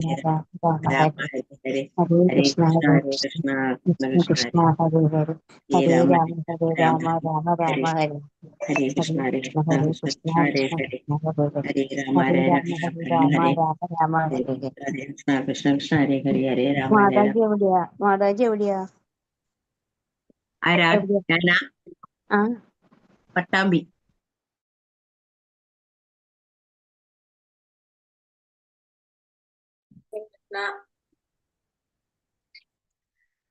Hare Rama Rama Rama, Hare Hare Hare, Hare Hare Krishna Krishna, Hare Hare Krishna, Krishna Krishna Krishna, Krishna Hare Hare Hare Hare Rama, Rama Hare Rama Rama Rama Hare, Rama Hare Hare Hare Krishna, Hare Krishna Krishna, Hare Krishna Krishna Krishna, Hare Krishna Hare, Krishna Hare Hare Hare Rama, Hare Hare Rama Krishna, Hare Hare Rama Hare, Rama Rama Hare Hare Hare Krishna, Krishna Krishna, Hare Hare, Hare Rama, Hare Mataji Rama. എവിടെയാ മാതാജി എവിടെയാ ആരാ? എവിടെയാ ഞാനാ? ആ പട്ടാമ്പി.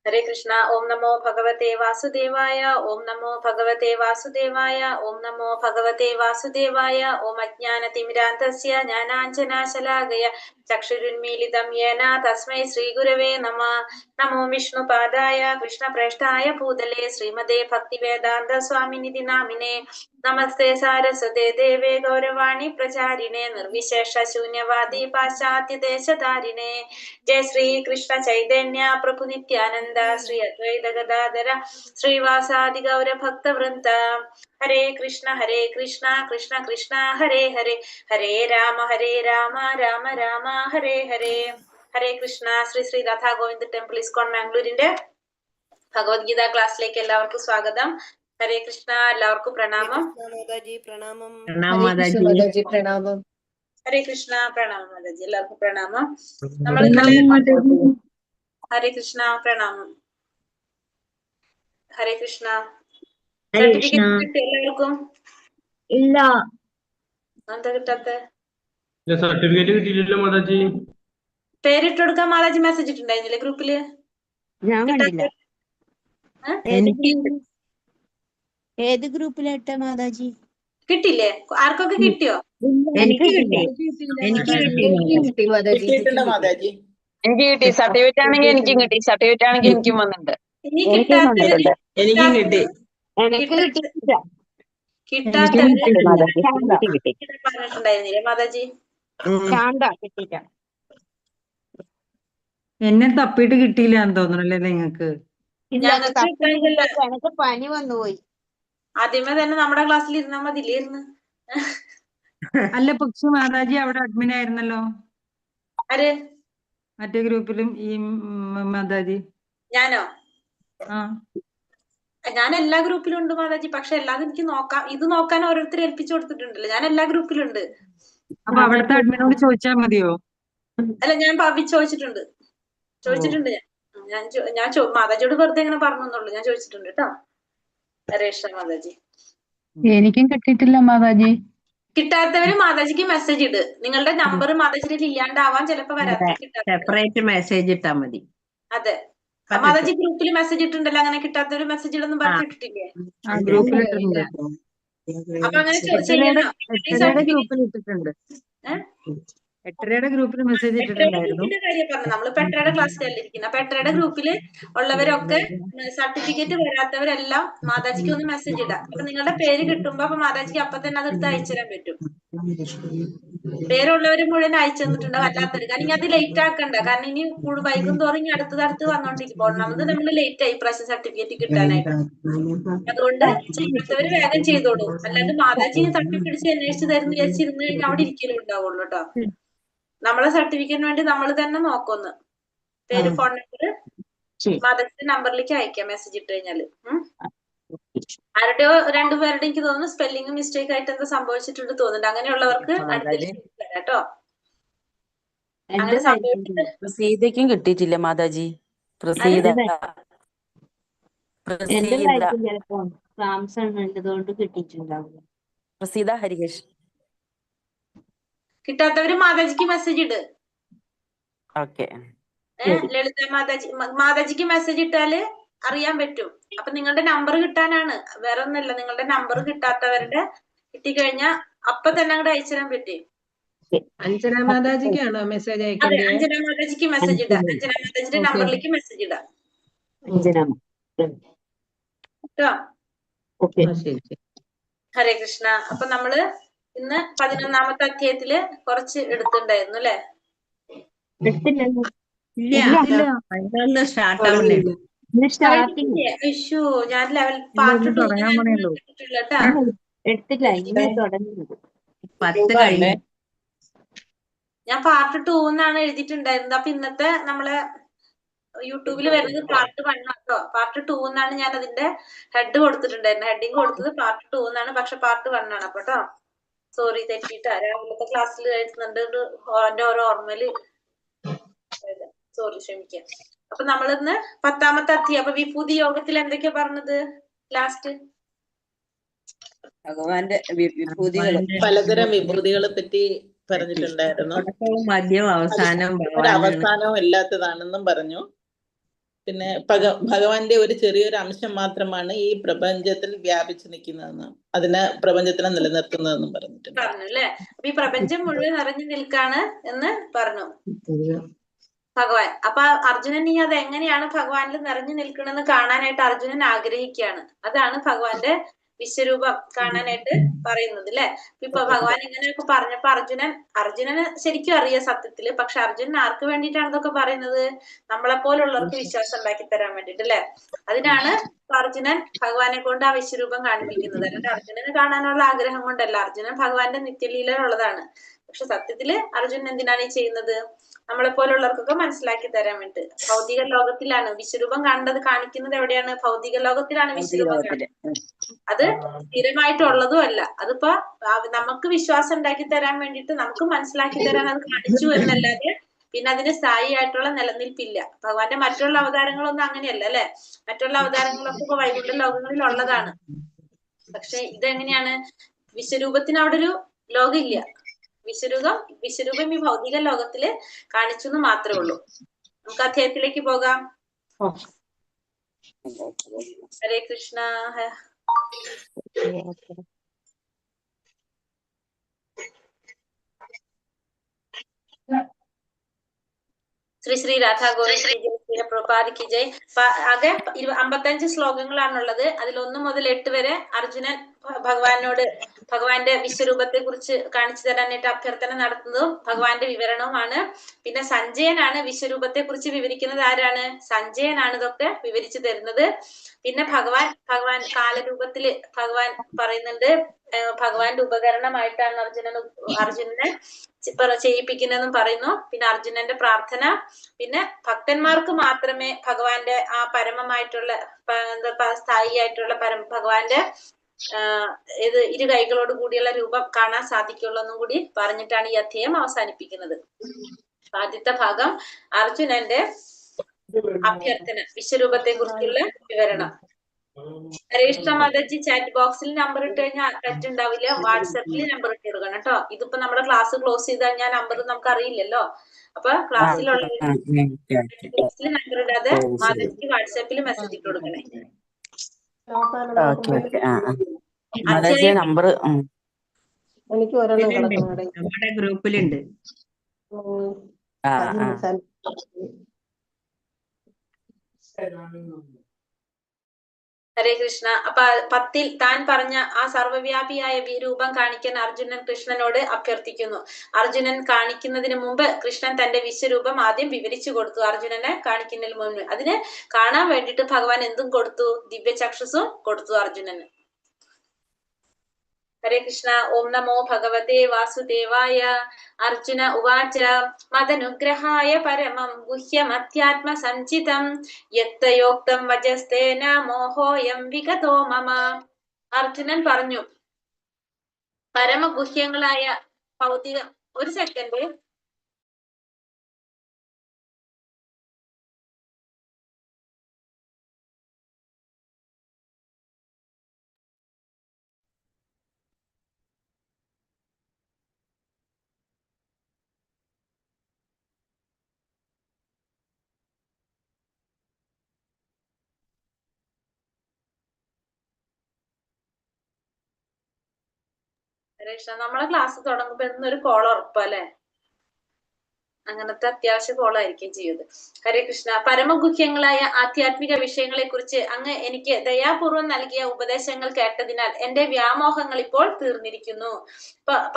ഹരേ കൃഷ്ണ. ഓം നമോ ഭഗവതേ വാസുദേവായ. ഓം നമോ ഭഗവതേ വാസുദേവായ. ഓം നമോ ഭഗവതേ വാസുദേവായ. ഓം അജ്ഞാനതിമിരാന്തസ്യ ജ്ഞാനാഞ്ജനാശലാകയ ചക്ഷുരുന്മീലിതം യേന തസ്മൈ ശ്രീഗുരവേ നമഃ. നമോ വിഷ്ണുപാദായ കൃഷ്ണപ്രേഷ്ഠായ ഭൂതലേ ശ്രീമതേ ഭക്തിവേദാന്ത സ്വാമിനിധി നാമിനേ. നമസ്തേ സാരസ്വതേ ദേവേ ഗൗരവാണി പ്രചാരിണേ നിർവിശേഷ ശൂന്യവാദി പാശ്ചാത്യദേശധാരിണേ. ജയ ശ്രീ കൃഷ്ണ ചൈതന്യ പ്രഭു നിത്യാനന്ദ ശ്രീ അദ്വൈത ഗദാധര ശ്രീവാസാദി ഗൗര ഭക്തവൃന്ദ. ഹരേ കൃഷ്ണ കൃഷ്ണ കൃഷ്ണ ഹരേ ഹരേ ഹരേ രാമ രാമ രാമ ഹരേ ഹരേ. ഹരേ കൃഷ്ണ. ശ്രീ ശ്രീ രാധാ ഗോവിന്ദ് ടെമ്പിൾ ഇസ്കോൺ മാംഗ്ലൂരിന്റെ ഭഗവത്ഗീത ക്ലാസ്സിലേക്ക് എല്ലാവർക്കും സ്വാഗതം. ഹരേ കൃഷ്ണ. എല്ലാവർക്കും പ്രണാമം. പ്രണാമം മാതാജി പ്രണാമം. ഹരേ കൃഷ്ണ. പ്രണാമം മാതാജി. എല്ലാവർക്കും പ്രണാമം. നമ്മൾ ഹരേ കൃഷ്ണ. പ്രണാമം. ഹരേ കൃഷ്ണ. സർട്ടിഫിക്കറ്റ് കിട്ടി എല്ലാവർക്കും? ഇല്ല. എന്താ കിട്ടാത്ത? സർട്ടിഫിക്കറ്റ് കിട്ടിയില്ലല്ലോ മാതാജി. പേരിട്ട് കൊടുക്കാൻ മാതാജി മെസ്സേജ് ഇട്ടുണ്ടായിരുന്നില്ലേ ഗ്രൂപ്പില്? ഞാൻ കണ്ടില്ല. എനിക്ക് ഏത് ഗ്രൂപ്പിലിട്ട മാതാജി? കിട്ടില്ലേ? ആർക്കൊക്കെ കിട്ടിയോ? എനിക്ക് കിട്ടി. എനിക്ക് കിട്ടി മാതാജി. മാതാജി എനിക്ക് കിട്ടി. സർട്ടിഫിക്കറ്റ് ആണെങ്കിൽ എനിക്കും കിട്ടി. സർട്ടിഫിക്കറ്റ് ആണെങ്കിൽ എനിക്കും വന്നിട്ടുണ്ട്. ഇനി എനിക്കും കിട്ടാത്തവര് വന്നിട്ടുണ്ട്. എനിക്കും കിട്ടി. എനിക്ക് കിട്ടിയില്ല. കിട്ടാത്തവര് കിട്ടി. പറഞ്ഞിട്ടുണ്ടായിരുന്നില്ലേ മാതാജി? ശാന്ത കിട്ടിയില്ല. എന്നെ തപ്പിയിട്ട് കിട്ടിയില്ല എന്ന് തോന്നണല്ലേ നിങ്ങക്ക്? ഞങ്ങൾക്ക് കിട്ടാനില്ല. എനിക്ക് പനി വന്നുപോയി. ആദ്യമേ തന്നെ നമ്മുടെ ക്ലാസ്സിൽ ഇരുന്നാ മതിയില്ലായിരുന്നു. അല്ല പക്ഷെ മാതാജി അവിടെ അഡ്മിൻ ആയിരുന്നല്ലോ ആര്? മറ്റേ ഗ്രൂപ്പിലും ഈ മാതാജി. ഞാനോ? ആ ഞാൻ എല്ലാ ഗ്രൂപ്പിലും ഉണ്ട് മാതാജി. പക്ഷെ എല്ലാതും എനിക്ക് നോക്കാം. ഇത് നോക്കാൻ ഓരോരുത്തർ ഏൽപ്പിച്ചു കൊടുത്തിട്ടുണ്ടല്ലോ. ഞാൻ എല്ലാ ഗ്രൂപ്പിലും ഉണ്ട്. അപ്പൊ അവിടുത്തെ അഡ്മിനോട് ചോദിച്ചാൽ മതിയോ? അല്ല, ഞാൻ ചോദിച്ചിട്ടുണ്ട്. ഞാൻ മാതാജിയോട് വെറുതെ ഇങ്ങനെ പറഞ്ഞുള്ളൂ. ഞാൻ ചോദിച്ചിട്ടുണ്ട് കേട്ടോ. ഹരേ കൃഷ്ണ മാതാജി. എനിക്കും കിട്ടിയിട്ടില്ല മാതാജി. കിട്ടാത്തവര് മാതാജിക്ക് മെസ്സേജ് ഇട്. നിങ്ങളുടെ നമ്പർ മാതാജിയിൽ ഇല്ലാണ്ടാവാൻ ചിലപ്പോ സെപ്പറേറ്റ് മെസ്സേജ് ഇട്ടാ മതി. അതെ, മാതാജി ഗ്രൂപ്പിൽ മെസ്സേജ് ഇട്ടുണ്ടല്ലോ. അങ്ങനെ കിട്ടാത്തവര് മെസ്സേജ് ഇടൊന്നും പറഞ്ഞിട്ടിട്ടില്ലേ? ഗ്രൂപ്പിലിട്ടിട്ടുണ്ട്. അപ്പൊ അങ്ങനെ ചെയ്യണം. ഗ്രൂപ്പിൽ ഇട്ടിട്ടുണ്ട്. 8:30 ഗ്രൂപ്പിൽ മെസ്സേജ് ഇട്ടിട്ടുണ്ടായിരുന്നു. കാര്യം പറഞ്ഞു. നമ്മളിപ്പോ 8:30 ക്ലാസ്സിലല്ല ഇരിക്കുന്നത്. അപ്പൊ 8:30 ഗ്രൂപ്പില് ഉള്ളവരൊക്കെ സർട്ടിഫിക്കറ്റ് വരാത്തവരെല്ലാം മാതാജിക്ക് ഒന്ന് മെസ്സേജ് ഇടാം. അപ്പൊ നിങ്ങളുടെ പേര് കിട്ടുമ്പോ അപ്പൊ മാതാജിക്ക് അപ്പൊ തന്നെ അതെടുത്ത് അയച്ചു തരാൻ പറ്റും. പേരുള്ളവര് മുഴുവൻ അയച്ചു തന്നിട്ടുണ്ടാവും. അല്ലാത്തവര് കാരണം അത് ലേറ്റ് ആക്കണ്ട. കാരണം ഇനി വൈകും തോറും ഇനി അടുത്തടുത്ത് വന്നോണ്ടിരിക്കും. ഒന്നാമത് നമ്മൾ ലേറ്റ് ആയി പ്രാവശ്യം സർട്ടിഫിക്കറ്റ് കിട്ടാനായിട്ട്. അതുകൊണ്ട് ചെയ്യാത്തവര് വേഗം ചെയ്തോളൂ. അല്ലാണ്ട് മാതാജി തട്ടിപ്പിടിച്ച് അന്വേഷിച്ച് തരുന്ന വിചാരിച്ചിരുന്ന് കഴിഞ്ഞാൽ അവിടെ ഇരിക്കലും ഉണ്ടാവുള്ളൂ കേട്ടോ. നമ്മളെ സർട്ടിഫിക്കറ്റിന് വേണ്ടി നമ്മൾ തന്നെ നോക്കുന്നു. പേര്, ഫോൺ നമ്പർ മാതാജിന്റെ നമ്പറിലേക്ക് അയക്കാം മെസ്സേജ് ഇട്ട് കഴിഞ്ഞാല്. ആരുടെയോ രണ്ടുപേരുടെ എനിക്ക് തോന്നുന്നു സ്പെല്ലിംഗ് മിസ്റ്റേക്ക് ആയിട്ട് എന്താ സംഭവിച്ചിട്ടുണ്ട് തോന്നുന്നുണ്ട്. അങ്ങനെയുള്ളവർക്ക് കേട്ടോ. അങ്ങനെ സംഭവിച്ചിട്ട് പ്രസീതയ്ക്കും കിട്ടിയിട്ടില്ല മാതാജി. പ്രസീത പ്രസീത ഹരികേഷ്. കിട്ടാത്തവര് മാതാജിക്ക് മെസ്സേജ് ഇട്. ഓക്കെ. ലളിത മാതാജിക്ക് മെസ്സേജ് ഇട്ടാല് അറിയാൻ പറ്റും. അപ്പൊ നിങ്ങളുടെ നമ്പർ കിട്ടാനാണ്, വേറെ ഒന്നല്ല. നിങ്ങളുടെ നമ്പർ കിട്ടാത്തവരുടെ കിട്ടിക്കഴിഞ്ഞാ അപ്പൊ തന്നെ അങ്ങോട്ട് അയച്ചു തരാൻ പറ്റും. അഞ്ജന മാതാജിക്കാണോ മെസ്സേജ് അതെ, അയക്കേണ്ടത്? അഞ്ജന മാതാജിക്ക് മെസ്സേജ് ഇടാം. അഞ്ജന മാതാജിന്റെ നമ്പറിലേക്ക് മെസ്സേജ് ഇടാം കേട്ടോ. ഹരേ കൃഷ്ണ. അപ്പൊ നമ്മള് ഇന്ന് 11ാമത്തെ അധ്യായത്തില് കുറച്ച് എടുത്തിണ്ടായിരുന്നു അല്ലെ? ഇഷ്യൂ ഞാൻ ലെവൽ പാർട്ട് 2 എടുത്തില്ല. ഞാൻ പാർട്ട് 2 എന്നാണ് എഴുതിയിട്ടുണ്ടായിരുന്നത്. അപ്പൊ ഇന്നത്തെ നമ്മളെ യൂട്യൂബിൽ വരുന്നത് പാർട്ട് 1 ആട്ടോ. പാർട്ട് 2 എന്നാണ് ഞാൻ അതിന്റെ ഹെഡ് കൊടുത്തിട്ടുണ്ടായിരുന്നത്. ഹെഡിങ് കൊടുത്തത് പാർട്ട് 2 എന്നാണ്, പക്ഷെ പാർട്ട് 1 ആണ്. അപ്പൊ കേട്ടോ, സോറി തെറ്റിട്ടാ. രാവിലത്തെ ക്ലാസ്സിൽ എഴുതുന്നുണ്ട് എന്റെ ഓരോ ഓർമ്മയില്. സോറി, ക്ഷമിക്കാം. അപ്പൊ നമ്മളിന്ന് 10ാമത്തെ അധ്യായം. അപ്പൊ വിഭൂതി യോഗത്തിൽ എന്തൊക്കെയാ പറഞ്ഞത് ലാസ്റ്റ്? ഭഗവാന്റെ വിഭൂതികൾ, പലതരം വിഭൂതികളെ പറ്റി പറഞ്ഞിട്ടുണ്ടായിരുന്നു. തുടക്കവും മധ്യവും അവസാനവും ഭഗവാനാണ്. അവസാനവും ഇല്ലാത്തതാണെന്നും പറഞ്ഞു. പിന്നെ ഭഗവാന്റെ ഒരു ചെറിയൊരു അംശം മാത്രമാണ് ഈ പ്രപഞ്ചത്തിൽ വ്യാപിച്ചു നിൽക്കുന്നതെന്നും അതിനെ പ്രപഞ്ചത്തിനെ നിലനിർത്തുന്നതെന്നും പറഞ്ഞിട്ടുണ്ട്. പറഞ്ഞു അല്ലെ? അപ്പൊ ഈ പ്രപഞ്ചം മുഴുവൻ നിറഞ്ഞു നിൽക്കാണ് എന്ന് പറഞ്ഞു ഭഗവാൻ. അപ്പൊ അർജുനൻ ഈ അത് എങ്ങനെയാണ് ഭഗവാനിൽ നിറഞ്ഞു നിൽക്കണമെന്ന് കാണാനായിട്ട് അർജുനൻ ആഗ്രഹിക്കുകയാണ്. അതാണ് ഭഗവാന്റെ വിശ്വരൂപം കാണാനായിട്ട് പറയുന്നത് അല്ലെ? ഇപ്പൊ ഭഗവാൻ ഇങ്ങനെയൊക്കെ പറഞ്ഞപ്പോ അർജുനന് ശരിക്കും അറിയാം സത്യത്തില്. പക്ഷെ അർജുനൻ ആർക്ക് വേണ്ടിയിട്ടാണ് ഇതൊക്കെ പറയുന്നത്? നമ്മളെ പോലുള്ളവർക്ക് വിശ്വാസം ഉണ്ടാക്കി തരാൻ വേണ്ടിട്ട് അല്ലെ? അതിനാണ് അർജുനൻ ഭഗവാനെ കൊണ്ട് ആ വിശ്വരൂപം കാണിപ്പിക്കുന്നത്. അല്ലാണ്ട് അർജുനന് കാണാനുള്ള ആഗ്രഹം കൊണ്ടല്ല. അർജുനൻ ഭഗവാന്റെ നിത്യലീലയിലുള്ളതാണ്. പക്ഷെ സത്യത്തില് അർജുനൻ എന്തിനാണ് ഈ ചെയ്യുന്നത്? നമ്മളെ പോലുള്ളവർക്കൊക്കെ മനസ്സിലാക്കി തരാൻ വേണ്ടി. ഭൗതിക ലോകത്തിലാണ് വിശ്വരൂപം കാണിക്കുന്നത്. എവിടെയാണ്? ഭൗതിക ലോകത്തിലാണ് വിശ്വരൂപം കാണിക്കുന്നത്. അത് സ്ഥിരമായിട്ടുള്ളതും അല്ല. അതിപ്പോ നമുക്ക് വിശ്വാസം ഉണ്ടാക്കി തരാൻ വേണ്ടിട്ട്, നമുക്ക് മനസ്സിലാക്കി തരാൻ അത് കാണിച്ചു എന്നല്ലാതെ പിന്നെ അതിന് സ്ഥായി ആയിട്ടുള്ള നിലനിൽപ്പില്ല. ഭഗവാന്റെ മറ്റുള്ള അവതാരങ്ങളൊന്നും അങ്ങനെയല്ല അല്ലെ? മറ്റുള്ള അവതാരങ്ങളൊക്കെ ഇപ്പൊ വൈകുണ്ഠ ലോകങ്ങളിൽ ഉള്ളതാണ്. പക്ഷെ ഇതെങ്ങനെയാണ്? വിശ്വരൂപത്തിന് അവിടെ ഒരു ലോകം ഇല്ല. വിശ്വരൂപം ഈ ഭൗതിക ലോകത്തില് കാണിച്ചു എന്ന് മാത്രമേ ഉള്ളൂ. നമുക്ക് അധ്യായത്തിലേക്ക് പോകാം. ഹരേ കൃഷ്ണ. ശ്രീ ശ്രീ രാധാ ഗോവിന്ദ് പ്രഭുപാദ് കി ജയ്. ആകെ 55 ശ്ലോകങ്ങളാണുള്ളത്. അതിൽ 1 മുതൽ 8 വരെ അർജുനൻ ഭഗവാന്റെ വിശ്വരൂപത്തെ കുറിച്ച് കാണിച്ചു തരാനായിട്ട് അഭ്യർത്ഥന നടത്തുന്നതും ഭഗവാന്റെ വിവരണവുമാണ്. പിന്നെ സഞ്ജയനാണ് വിശ്വരൂപത്തെ കുറിച്ച് വിവരിക്കുന്നത്. ആരാണ്? സഞ്ജയനാണ് ഇതൊക്കെ വിവരിച്ചു തരുന്നത്. പിന്നെ ഭഗവാൻ കാലരൂപത്തില് ഭഗവാൻ പറയുന്നുണ്ട്. ഭഗവാന്റെ ഉപകരണമായിട്ടാണ് അർജുനനെ ചെയ്യിപ്പിക്കുന്നതെന്നും പറയുന്നു. പിന്നെ അർജുനന്റെ പ്രാർത്ഥന. പിന്നെ ഭക്തന്മാർക്ക് മാത്രമേ ഭഗവാന്റെ ആ പരമമായിട്ടുള്ള സ്ഥായി ആയിട്ടുള്ള ഭഗവാന്റെ ഇരു കൈകളോട് കൂടിയുള്ള രൂപം കാണാൻ സാധിക്കുള്ളൂ എന്നും കൂടി പറഞ്ഞിട്ടാണ് ഈ അധ്യായം അവസാനിപ്പിക്കുന്നത്. ആദ്യത്തെ ഭാഗം അർജുനന്റെ അഭ്യർത്ഥന, വിശ്വരൂപത്തെ കുറിച്ചുള്ള വിവരണം. ഹരേഷ്ണ മാതാജി ചാറ്റ് ബോക്സിൽ നമ്പർ ഇട്ട് കഴിഞ്ഞാൽ പറ്റുണ്ടാവില്ല. വാട്സാപ്പിൽ നമ്പർ ഇട്ട് കൊടുക്കണം കേട്ടോ. ഇതിപ്പോ നമ്മുടെ ക്ലാസ് ക്ലോസ് ചെയ്ത് കഴിഞ്ഞാൽ നമ്പർ നമുക്ക് അറിയില്ലല്ലോ. അപ്പൊ ക്ലാസ്സിലുള്ള നമ്പർ ഇടാതെ മാതാജിക്ക് വാട്സാപ്പിൽ മെസ്സേജ് ഇട്ട് കൊടുക്കണേ. നമ്പർ എനിക്ക് ഒരെണ്ണം കിടക്കണം. നമ്മുടെ ഗ്രൂപ്പിലുണ്ട്. ഹരേ കൃഷ്ണ. അപ്പൊ 10ൽ താൻ പറഞ്ഞ ആ സർവ്വവ്യാപിയായ രൂപം കാണിക്കാൻ അർജുനൻ കൃഷ്ണനോട് അഭ്യർത്ഥിക്കുന്നു. അർജുനൻ കാണിക്കുന്നതിന് മുമ്പ് കൃഷ്ണൻ തന്റെ വിശ്വരൂപം ആദ്യം വിവരിച്ചു കൊടുത്തു. അർജുനനെ കാണിക്കുന്നതിന് മുമ്പ് അതിന് കാണാൻ വേണ്ടിയിട്ട് ഭഗവാൻ എന്തും കൊടുത്തു? ദിവ്യചക്ഷുസും കൊടുത്തു അർജുനന്. ഹരേ കൃഷ്ണ. ഓം നമോ ഭഗവതേ വാസുദേവായ. അർജുന ഉവാച മദനുഗ്രഹായ പരമം ഗുഹ്യമധ്യാത്മ സഞ്ചിതം യക്തയോക്തം വജസ്തേന മോഹോയം വിഗതോ മമ. അർജുനൻ പറഞ്ഞു, പരമഗുഹ്യങ്ങളായ ഭൗതിക ഒരു സെക്കൻഡ് കൃഷ്ണ. നമ്മളെ ക്ലാസ് തുടങ്ങുമ്പോ എന്നൊരു കോൾ ഉറപ്പല്ലേ? അങ്ങനത്തെ അത്യാവശ്യ കോളായിരിക്കും ചെയ്യുന്നത്. ഹരേ കൃഷ്ണ. പരമഗുഹ്യങ്ങളായ ആധ്യാത്മിക വിഷയങ്ങളെ കുറിച്ച് അങ്ങ് എനിക്ക് ദയാപൂർവം നൽകിയ ഉപദേശങ്ങൾ കേട്ടതിനാൽ എന്റെ വ്യാമോഹങ്ങൾ ഇപ്പോൾ തീർന്നിരിക്കുന്നു.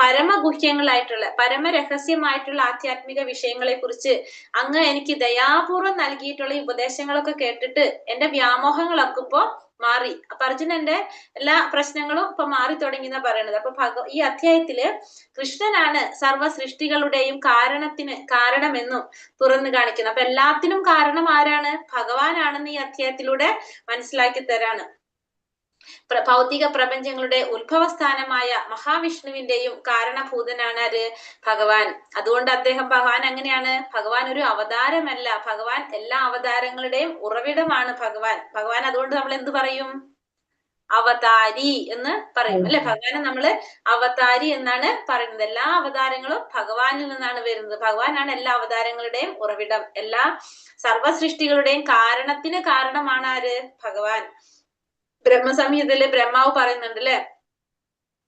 പരമഗുഹ്യങ്ങളായിട്ടുള്ള പരമരഹസ്യമായിട്ടുള്ള ആധ്യാത്മിക വിഷയങ്ങളെ കുറിച്ച് അങ്ങ് എനിക്ക് ദയാപൂർവം നൽകിയിട്ടുള്ള ഈ ഉപദേശങ്ങളൊക്കെ കേട്ടിട്ട് എന്റെ വ്യാമോഹങ്ങളൊക്കെ ഇപ്പോ മാറി. അപ്പൊ അർജുനന്റെ എല്ലാ പ്രശ്നങ്ങളും ഇപ്പൊ മാറി തുടങ്ങി എന്നാ പറയണത്. അപ്പൊ ഈ അധ്യായത്തില് കൃഷ്ണനാണ് സർവ്വ സൃഷ്ടികളുടെയും കാരണമെന്നും തുറന്നു കാണിക്കുന്നത്. അപ്പൊ എല്ലാത്തിനും കാരണം ആരാണ്? ഭഗവാനാണെന്ന് ഈ അധ്യായത്തിലൂടെ മനസ്സിലാക്കി തരാണ്. ഭൗതിക പ്രപഞ്ചങ്ങളുടെ ഉത്ഭവസ്ഥാനമായ മഹാവിഷ്ണുവിന്റെയും കാരണഭൂതനാണ് ആര്? ഭഗവാൻ. അതുകൊണ്ട് ഭഗവാൻ എങ്ങനെയാണ്? ഭഗവാൻ ഒരു അവതാരമല്ല, ഭഗവാൻ എല്ലാ അവതാരങ്ങളുടെയും ഉറവിടമാണ് ഭഗവാൻ. ഭഗവാൻ അതുകൊണ്ട് നമ്മൾ എന്ത് പറയും? അവതാരി എന്ന് പറയും അല്ലെ? ഭഗവാനെ നമ്മള് അവതാരി എന്നാണ് പറയുന്നത്. എല്ലാ അവതാരങ്ങളും ഭഗവാനിൽ നിന്നാണ് വരുന്നത്. ഭഗവാനാണ് എല്ലാ അവതാരങ്ങളുടെയും ഉറവിടം. എല്ലാ സർവ്വ സൃഷ്ടികളുടെയും കാരണമാണ് ആര്? ഭഗവാൻ. ബ്രഹ്മസംഹിതയില് ബ്രഹ്മാവ് പറയുന്നുണ്ട് അല്ലെ,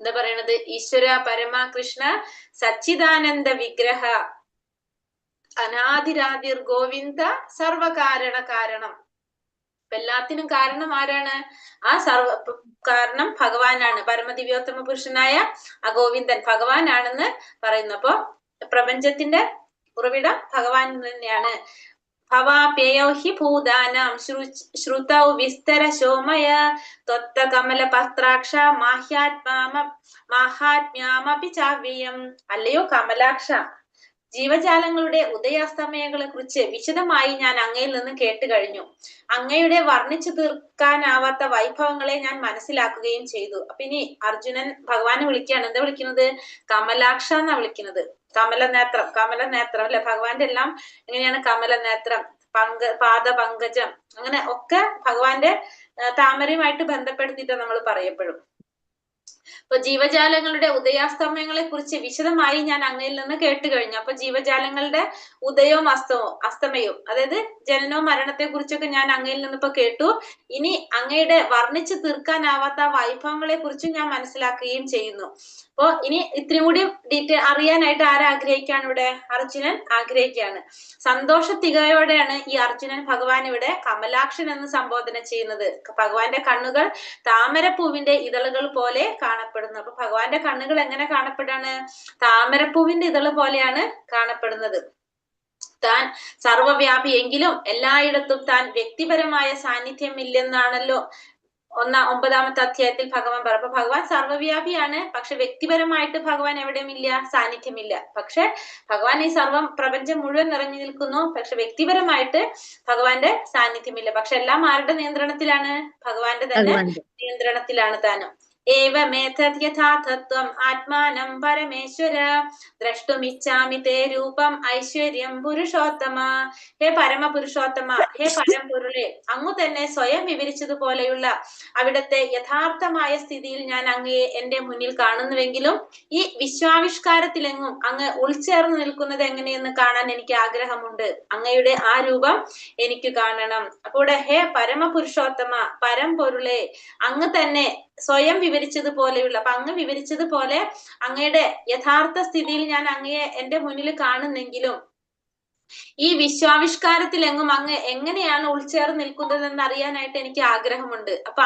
എന്താ പറയണത്? ഈശ്വര പരമ കൃഷ്ണ സച്ചിദാനന്ദ വിഗ്രഹ അനാദിരാദിർ ഗോവിന്ദ കാരണം. എല്ലാത്തിനും കാരണം ആരാണ്? ആ കാരണം ഭഗവാനാണ്. പരമദിവ്യോത്തമ പുരുഷനായ അഗോവിന്ദൻ ഭഗവാനാണെന്ന് പറയുന്നു. അപ്പൊ പ്രപഞ്ചത്തിന്റെ ഉറവിടം ഭഗവാൻ തന്നെയാണ്. ഭവാപ്യയോ ഹി ഭൂതാനാം ശ്രുതൗ വിസ്തര ശോമയ ത്വത്ത കമല പത്രാക്ഷ മാഹാത്മ്യാമപി ചാവ്യം. അല്ലയോ കമലാക്ഷ, ജീവജാലങ്ങളുടെ ഉദയാസ്തമയങ്ങളെ കുറിച്ച് വിശദമായി ഞാൻ അങ്ങയിൽ നിന്ന് കേട്ട് കഴിഞ്ഞു. അങ്ങയുടെ വർണ്ണിച്ചു തീർക്കാനാവാത്ത വൈഭവങ്ങളെ ഞാൻ മനസ്സിലാക്കുകയും ചെയ്തു. അപ്പൊ ഇനി അർജുനൻ ഭഗവാനെ വിളിക്കുകയാണ്. എന്താ വിളിക്കുന്നത്? കമലാക്ഷ എന്നാ വിളിക്കുന്നത്. കമലനേത്രം അല്ലെ? ഭഗവാന്റെ എല്ലാം എങ്ങനെയാണ്? കമലനേത്രം, പാദപങ്കജം, അങ്ങനെ ഒക്കെ ഭഗവാന്റെ താമരയുമായിട്ട് ബന്ധപ്പെടുത്തിയിട്ട് നമ്മൾ പറയപ്പെടും. അപ്പൊ ജീവജാലങ്ങളുടെ ഉദയാസ്തമയങ്ങളെ കുറിച്ച് വിശദമായി ഞാൻ അങ്ങയിൽ നിന്ന് കേട്ട് കഴിഞ്ഞു. അപ്പൊ ജീവജാലങ്ങളുടെ ഉദയവും അസ്തമയവും, അതായത് ജനനവും മരണത്തെ കുറിച്ചൊക്കെ ഞാൻ അങ്ങയിൽ നിന്ന് ഇപ്പൊ കേട്ടു. ഇനി അങ്ങയുടെ വർണ്ണിച്ചു തീർക്കാനാവാത്ത വൈഭവങ്ങളെ കുറിച്ചും ഞാൻ മനസ്സിലാക്കുകയും ചെയ്യുന്നു. അപ്പൊ ഇനി ഇത്രയും കൂടി അറിയാനായിട്ട് ആരാഗ്രഹിക്കാണ് ഇവിടെ? അർജുനൻ ആഗ്രഹിക്കുകയാണ്. സന്തോഷത്തികയോടെയാണ് ഈ അർജുനൻ ഭഗവാൻ ഇവിടെ കമലാക്ഷൻ എന്ന് സംബോധന ചെയ്യുന്നത്. ഭഗവാന്റെ കണ്ണുകൾ താമരപ്പൂവിന്റെ ഇതളുകൾ പോലെ കാണപ്പെടുന്നു. അപ്പൊ ഭഗവാന്റെ കണ്ണുകൾ എങ്ങനെ കാണപ്പെടാണ്? താമരപ്പൂവിന്റെ ഇതള് പോലെയാണ് കാണപ്പെടുന്നത്. താൻ സർവവ്യാപി എങ്കിലും എല്ലായിടത്തും താൻ വ്യക്തിപരമായ സാന്നിധ്യം ഇല്ലെന്നാണല്ലോ 9ാമത്തെ അധ്യായത്തിൽ ഭഗവാൻ പറയും. അപ്പൊ ഭഗവാൻ സർവ്വവ്യാപിയാണ്, പക്ഷെ വ്യക്തിപരമായിട്ട് ഭഗവാൻ എവിടെയും ഇല്ല, സാന്നിധ്യമില്ല. പക്ഷെ ഭഗവാൻ ഈ സർവം പ്രപഞ്ചം മുഴുവൻ നിറഞ്ഞു നിൽക്കുന്നു, പക്ഷെ വ്യക്തിപരമായിട്ട് ഭഗവാന്റെ സാന്നിധ്യമില്ല. പക്ഷെ എല്ലാം ആരുടെ നിയന്ത്രണത്തിലാണ്? ഭഗവാന്റെ തന്നെ നിയന്ത്രണത്തിലാണ് താനും. ഏവമേതദ്യഥാതത്വം ആത്മാനം പരമേശ്വര ദ്രഷ്ടുമിച്ഛാമി തേ രൂപം ഐശ്വര്യം പുരുഷോത്തമ. ഹേ പരമപുരുഷോത്തമ, ഹേ പരംപൊരുളെ, അങ്ങു തന്നെ സ്വയം വിവരിച്ചതുപോലെയുള്ള അവിടത്തെ യഥാർത്ഥമായ സ്ഥിതിയിൽ ഞാൻ അങ്ങയെ എന്റെ മുന്നിൽ കാണുന്നുവെങ്കിലും ഈ വിശ്വാവിഷ്കാരത്തിലെങ്ങും അങ്ങ് ഉൾച്ചേർന്ന് നിൽക്കുന്നത് എങ്ങനെയെന്ന് കാണാൻ എനിക്ക് ആഗ്രഹമുണ്ട്. അങ്ങയുടെ ആ രൂപം എനിക്ക് കാണണം. അപ്പോൾ ഹേ പരമപുരുഷോത്തമ, പരംപൊരുളെ, അങ്ങ് തന്നെ സ്വയം വിവരിച്ചതുപോലെയുള്ള, അപ്പൊ അങ്ങ് വിവരിച്ചതുപോലെ അങ്ങയുടെ യഥാർത്ഥ സ്ഥിതിയിൽ ഞാൻ അങ്ങയെ എന്റെ മുന്നിൽ കാണുന്നെങ്കിലും ഈ വിശ്വാവിഷ്കാരത്തിലെങ്ങും അങ്ങ് എങ്ങനെയാണ് ഉൾച്ചേർന്ന് നിൽക്കുന്നതെന്ന് അറിയാനായിട്ട് എനിക്ക് ആഗ്രഹമുണ്ട്. അപ്പൊ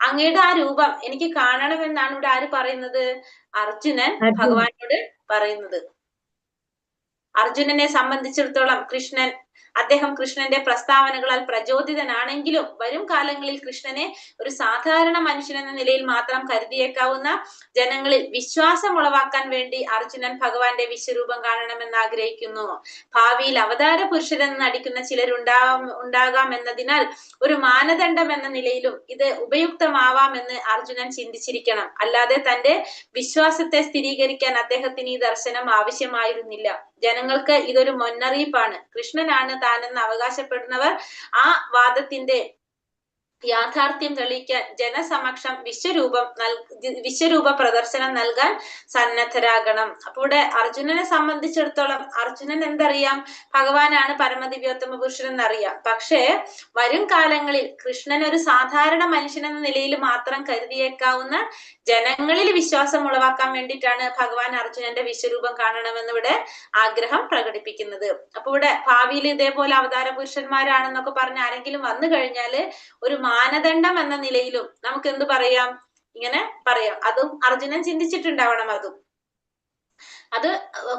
അങ്ങയുടെ ആ രൂപം എനിക്ക് കാണണമെന്നാണ് ഇവിടെ ആര് പറയുന്നത്? അർജുനൻ ഭഗവാനോട് പറയുന്നത്. അർജുനനെ സംബന്ധിച്ചിടത്തോളം അദ്ദേഹം കൃഷ്ണന്റെ പ്രസ്താവനകളാൽ പ്രചോദിതനാണെങ്കിലും വരും കാലങ്ങളിൽ കൃഷ്ണനെ ഒരു സാധാരണ മനുഷ്യൻ എന്ന നിലയിൽ മാത്രം കരുതിയേക്കാവുന്ന ജനങ്ങളിൽ വിശ്വാസം ഉളവാക്കാൻ വേണ്ടി അർജുനൻ ഭഗവാന്റെ വിശ്വരൂപം കാണണമെന്ന് ആഗ്രഹിക്കുന്നു. ഭാവിയിൽ അവതാര പുരുഷരെന്ന് നടിക്കുന്ന ചിലരുണ്ടാകാം എന്നതിനാൽ ഒരു മാനദണ്ഡം എന്ന നിലയിലും ഇത് ഉപയുക്തമാവാമെന്ന് അർജുനൻ ചിന്തിച്ചിരിക്കണം. അല്ലാതെ തന്റെ വിശ്വാസത്തെ സ്ഥിരീകരിക്കാൻ അദ്ദേഹത്തിന് ഈ ദർശനം ആവശ്യമായിരുന്നില്ല. ജനങ്ങൾക്ക് ഇതൊരു മുന്നറിയിപ്പാണ്. കൃഷ്ണനാണ് താനെന്ന് അവകാശപ്പെടുന്നവർ ആ വാദത്തിന്റെ യാഥാർത്ഥ്യം തെളിയിക്കാൻ ജനസമക്ഷം വിശ്വരൂപ പ്രദർശനം നൽകാൻ സന്നദ്ധരാകണം. അപ്പൊ ഇവിടെ അർജുനനെ സംബന്ധിച്ചിടത്തോളം അർജുനൻ എന്തറിയാം? ഭഗവാനാണ് പരമദിവ്യോത്തമ പുരുഷൻ എന്നറിയാം. പക്ഷേ വരും കാലങ്ങളിൽ കൃഷ്ണൻ ഒരു സാധാരണ മനുഷ്യൻ എന്ന നിലയിൽ മാത്രം കരുതിയേക്കാവുന്ന ജനങ്ങളിൽ വിശ്വാസം ഉളവാക്കാൻ വേണ്ടിയിട്ടാണ് ഭഗവാൻ അർജുനന്റെ വിശ്വരൂപം കാണണമെന്ന് ഇവിടെ ആഗ്രഹം പ്രകടിപ്പിക്കുന്നത്. അപ്പൊ ഇവിടെ ഭാവിയിൽ ഇതേപോലെ അവതാര പുരുഷന്മാരാണെന്നൊക്കെ പറഞ്ഞ് ആരെങ്കിലും വന്നു കഴിഞ്ഞാല് ഒരു മാനദണ്ഡം എന്ന നിലയിലും നമുക്ക് എന്ത് പറയാം? ഇങ്ങനെ പറയാം. അതും അർജുനൻ ചിന്തിച്ചിട്ടുണ്ടാവണം. അതും അത്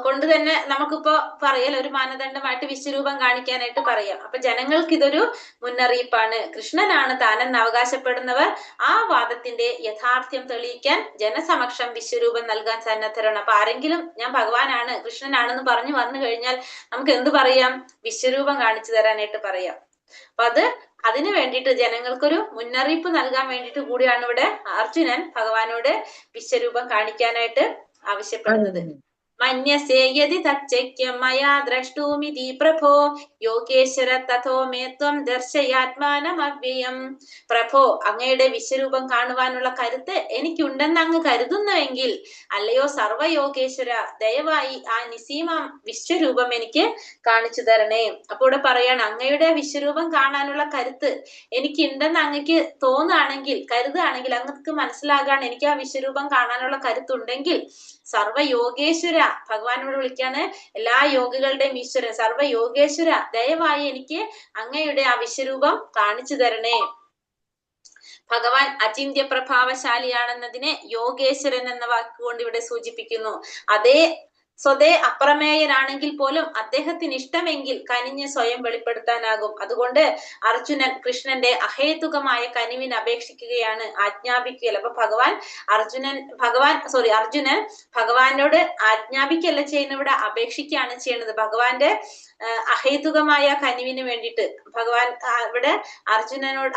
കൊണ്ട് തന്നെ നമുക്കിപ്പോ പറയൽ ഒരു മാനദണ്ഡമായിട്ട് വിശ്വരൂപം കാണിക്കാനായിട്ട് പറയാം. അപ്പൊ ജനങ്ങൾക്ക് ഇതൊരു മുന്നറിയിപ്പാണ്. കൃഷ്ണനാണ് താനെന്ന് അവകാശപ്പെടുന്നവർ ആ വാദത്തിന്റെ യാഥാർത്ഥ്യം തെളിയിക്കാൻ ജനസമക്ഷം വിശ്വരൂപം നൽകാൻ സന്നദ്ധരാണ്. അപ്പൊ ആരെങ്കിലും ഞാൻ ഭഗവാനാണ് കൃഷ്ണനാണെന്ന് പറഞ്ഞു വന്നു കഴിഞ്ഞാൽ നമുക്ക് എന്ത് പറയാം? വിശ്വരൂപം കാണിച്ചു തരാനായിട്ട് പറയാം. അപ്പൊ അതിനു വേണ്ടിയിട്ട് ജനങ്ങൾക്കൊരു മുന്നറിയിപ്പ് നൽകാൻ വേണ്ടിയിട്ട് കൂടിയാണ് ഇവിടെ അർജുനൻ ഭഗവാനോട് വിശ്വരൂപം കാണിക്കാനായിട്ട് ആവശ്യപ്പെടുന്നത്. മന്യസേ യദി തച്ഛക്യം മയാ ദ്രഷ്ടൂമിതി പ്രഭോ യോഗേശ്വര തഥോ മേ ത്വം ദർശയാത്മാനമവ്യയം. പ്രഭോ, അങ്ങയുടെ വിശ്വരൂപം കാണുവാനുള്ള കരുത്ത് എനിക്കുണ്ടെന്ന് അങ്ങ് കരുതുന്നുവെങ്കിൽ, അല്ലയോ സർവയോഗേശ്വര, ദയവായി ആ നിസീമ വിശ്വരൂപം എനിക്ക് കാണിച്ചു തരണേ. അപ്പൊ ഇവിടെ പറയാണ്, അങ്ങയുടെ വിശ്വരൂപം കാണാനുള്ള കരുത്ത് എനിക്കുണ്ടെന്ന് അങ്ങക്ക് തോന്നുകയാണെങ്കിൽ, കരുതുകയാണെങ്കിൽ, അങ്ങക്ക് മനസ്സിലാകാൻ എനിക്ക് ആ വിശ്വരൂപം കാണാനുള്ള കരുത്തുണ്ടെങ്കിൽ, സർവയോഗേശ്വര, ഭഗവാനോട് വിളിക്കാണ്, എല്ലാ യോഗികളുടെയും ഈശ്വരൻ, സർവയോഗേശ്വര, ദയവായി എനിക്ക് അങ്ങയുടെ ആ വിശ്വരൂപം കാണിച്ചു തരണേ. ഭഗവാൻ അചിന്ത്യ പ്രഭാവശാലിയാണെന്നതിനെ യോഗേശ്വരൻ എന്ന വാക്കുകൊണ്ട് ഇവിടെ സൂചിപ്പിക്കുന്നു. സ്വതേ അപ്രമേയനാണെങ്കിൽ പോലും അദ്ദേഹത്തിന് ഇഷ്ടമെങ്കിൽ കനിഞ്ഞ് സ്വയം വെളിപ്പെടുത്താനാകും. അതുകൊണ്ട് അർജുനൻ കൃഷ്ണന്റെ അഹേതുകമായ കനിവിന് അപേക്ഷിക്കുകയാണ്, ആജ്ഞാപിക്കുകയല്ല. അപ്പൊ അർജുനൻ ഭഗവാനോട് ആജ്ഞാപിക്കല്ല ചെയ്യുന്ന, ഇവിടെ അപേക്ഷിക്കുകയാണ് ചെയ്യുന്നത്. ഭഗവാന്റെ അഹേതുകമായ കനിവിന് വേണ്ടിയിട്ട് ഇവിടെ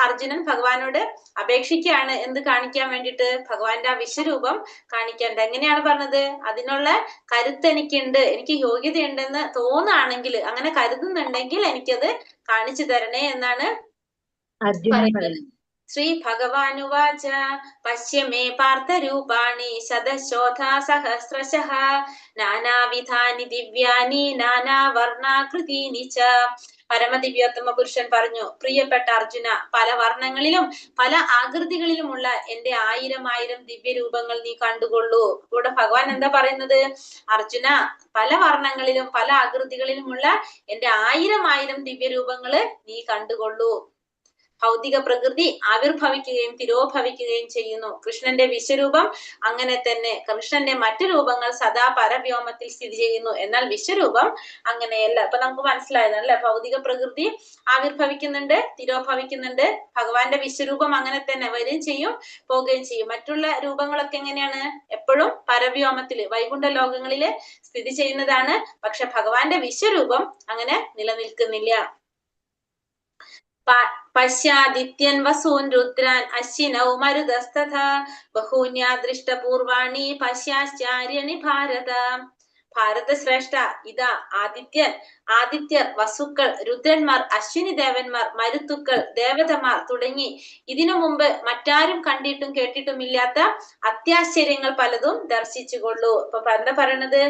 അർജുനൻ ഭഗവാനോട് അപേക്ഷിക്കുകയാണ്. എന്ത് കാണിക്കാൻ വേണ്ടിയിട്ട്? ഭഗവാന്റെ ആ വിശ്വരൂപം കാണിക്കാൻ. എങ്ങനെയാണ് പറഞ്ഞത്? അതിനുള്ള കരുത്ത് എനിക്കുണ്ട്, എനിക്ക് യോഗ്യതയുണ്ടെന്ന് തോന്നുകയാണെങ്കിൽ, അങ്ങനെ കരുതുന്നുണ്ടെങ്കിൽ എനിക്കത് കാണിച്ചു തരണേ എന്നാണ് പറയുന്നത്. ശ്രീ ഭഗവാനുവാച പശ്യ മേ പാർത്ഥരൂപാണി ശതശോധാ സഹസ്രശഃ നാനാവിധാനി ദിവ്യാനി നാനാവർണാകൃതീനി ച. പരമദിവ്യോത്തമ പുരുഷൻ പറഞ്ഞു, പ്രിയപ്പെട്ട അർജുന, പല വർണ്ണങ്ങളിലും പല ആകൃതികളിലുമുള്ള എന്റെ 1000 ദിവ്യരൂപങ്ങൾ നീ കണ്ടുകൊള്ളൂ. ഇവിടെ ഭഗവാൻ എന്താ പറയുന്നത്? അർജുന, പല വർണ്ണങ്ങളിലും പല ആകൃതികളിലുമുള്ള എന്റെ 1000 ദിവ്യരൂപങ്ങള് നീ കണ്ടുകൊള്ളൂ. ഭൗതിക പ്രകൃതി ആവിർഭവിക്കുകയും തിരോഭവിക്കുകയും ചെയ്യുന്നു. കൃഷ്ണന്റെ വിശ്വരൂപം അങ്ങനെ തന്നെ. കൃഷ്ണന്റെ മറ്റു രൂപങ്ങൾ സദാ പരവ്യോമത്തിൽ സ്ഥിതി ചെയ്യുന്നു. എന്നാൽ വിശ്വരൂപം അങ്ങനെയല്ല. അപ്പൊ നമുക്ക് മനസ്സിലായതല്ലേ? ഭൗതിക പ്രകൃതി ആവിർഭവിക്കുന്നുണ്ട്, തിരോഭവിക്കുന്നുണ്ട്. ഭഗവാന്റെ വിശ്വരൂപം അങ്ങനെ തന്നെ വരികയും ചെയ്യും, പോവുകയും ചെയ്യും. മറ്റുള്ള രൂപങ്ങളൊക്കെ എങ്ങനെയാണ്? എപ്പോഴും പരവ്യോമത്തില്, വൈകുണ്ഠ ലോകങ്ങളില് സ്ഥിതി ചെയ്യുന്നതാണ്. പക്ഷെ ഭഗവാന്റെ വിശ്വരൂപം അങ്ങനെ നിലനിൽക്കുന്നില്ല. പശ്യാദിത്യൻ വസൂൻ രുദ്രാൻ അശ്വിനൗ മരുതസ്തഥാ ബഹൂന്യാ ദൃഷ്ടപൂർവാണി പശ്യാശ്ചാര്യണി ഭാരത. ഭാരതശ്രേഷ്ഠ, ഇതാ ആദിത്യർ, വസുക്കൾ, രുദ്രന്മാർ, അശ്വിനി ദേവന്മാർ, മരുത്തുക്കൾ, ദേവതമാർ തുടങ്ങി ഇതിനു മുമ്പ് മറ്റാരും കണ്ടിട്ടും കേട്ടിട്ടുമില്ലാത്ത അത്യാശ്ചര്യങ്ങൾ പലതും ദർശിച്ചുകൊള്ളൂ. ഇപ്പൊ എന്താ പറയണത്?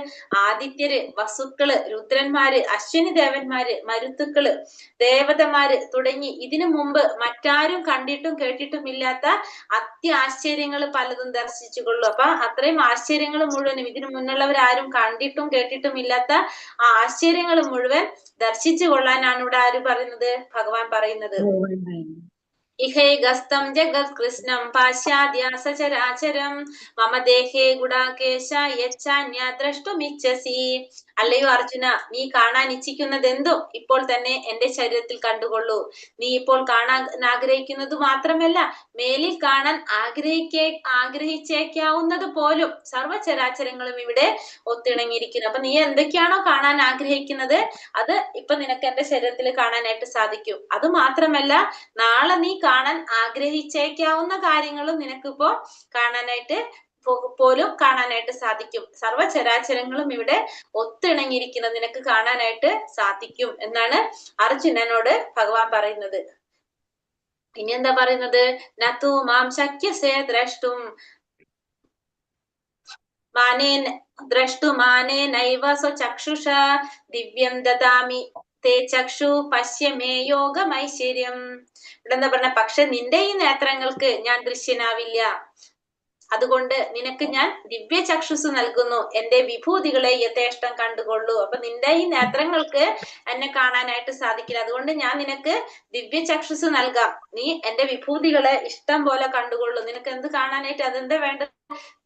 ആദിത്യര്, വസുക്കള്, രുദ്രന്മാര്, അശ്വിനി ദേവന്മാര്, മരുത്തുക്കള്, ദേവതമാര് തുടങ്ങി ഇതിനു മുമ്പ് മറ്റാരും കണ്ടിട്ടും കേട്ടിട്ടുമില്ലാത്ത അത്യാശ്ചര്യങ്ങൾ പലതും ദർശിച്ചുകൊള്ളൂ. അപ്പൊ അത്രയും ആശ്ചര്യങ്ങൾ മുഴുവനും ഇതിനു മുന്നുള്ളവരാരും കണ്ടിട്ടും കേട്ടിട്ടും ഇല്ലാത്ത ആ ആശ്ചര്യങ്ങൾ മുഴുവൻ ദർശിച്ചു കൊള്ളാനാണ് ഇവിടെ ആര് പറയുന്നത്? ഭഗവാൻ പറയുന്നത്. ഇഹൈകസ്തം ജഗത് കൃഷ്ണം പാശ്ചാദ്യ സചരാചരം മമ ദേഹേ ഗുഡാകേശ യച്ഛാന്യ ദ്രഷ്ടുമിച്ഛസി. അല്ലയോ അർജുന, നീ കാണാൻ ഇച്ഛിക്കുന്നത് എന്തും ഇപ്പോൾ തന്നെ എന്റെ ശരീരത്തിൽ കണ്ടുകൊള്ളൂ. നീ ഇപ്പോൾ കാണാൻ ആഗ്രഹിക്കുന്നത് മാത്രമല്ല, മേലിൽ കാണാൻ ആഗ്രഹിച്ചേക്കാവുന്നത് പോലും സർവ്വചരാചരങ്ങളും ഇവിടെ ഒത്തിണങ്ങിയിരിക്കുന്നു. അപ്പൊ നീ എന്തൊക്കെയാണോ കാണാൻ ആഗ്രഹിക്കുന്നത് അത് ഇപ്പൊ നിനക്ക് എന്റെ ശരീരത്തിൽ കാണാനായിട്ട് സാധിക്കും. അത് മാത്രമല്ല, നാളെ നീ കാണാൻ ആഗ്രഹിച്ചേക്കാവുന്ന കാര്യങ്ങളും നിനക്കിപ്പോ കാണാനായിട്ട് സാധിക്കും. സർവ്വചരാചരങ്ങളും ഇവിടെ ഒത്തിണങ്ങിയിരിക്കുന്നത് നിനക്ക് കാണാനായിട്ട് സാധിക്കും എന്നാണ് അർജുനനോട് ഭഗവാൻ പറയുന്നത്. ഇനി എന്താ പറയുന്നത്? നതു മാം ശക്യസേ ദ്രഷ്ടുമാനേനൈവ സ്വചക്ഷുഷ ദിവ്യം ദദാമി തേ ചക്ഷു പശ്യ മേ യോഗമൈശ്വര്യം. ഇവിടെ എന്താ പറഞ്ഞ? പക്ഷെ നിന്റെ ഈ നേത്രങ്ങൾക്ക് ഞാൻ ദൃശ്യനാവില്ല. അതുകൊണ്ട് നിനക്ക് ഞാൻ ദിവ്യ ചക്ഷുസ് നൽകുന്നു, എന്റെ വിഭൂതികളെ യഥേഷ്ടം കണ്ടുകൊള്ളൂ. അപ്പൊ നിന്റെ ഈ നേത്രങ്ങൾക്ക് എന്നെ കാണാനായിട്ട് സാധിക്കില്ല, അതുകൊണ്ട് ഞാൻ നിനക്ക് ദിവ്യ ചക്ഷുസ് നൽകാം. നീ എന്റെ വിഭൂതികളെ ഇഷ്ടം പോലെ കണ്ടുകൊള്ളൂ. നിനക്ക് എന്ത് കാണാനായിട്ട് അതെന്താ വേണ്ടത്?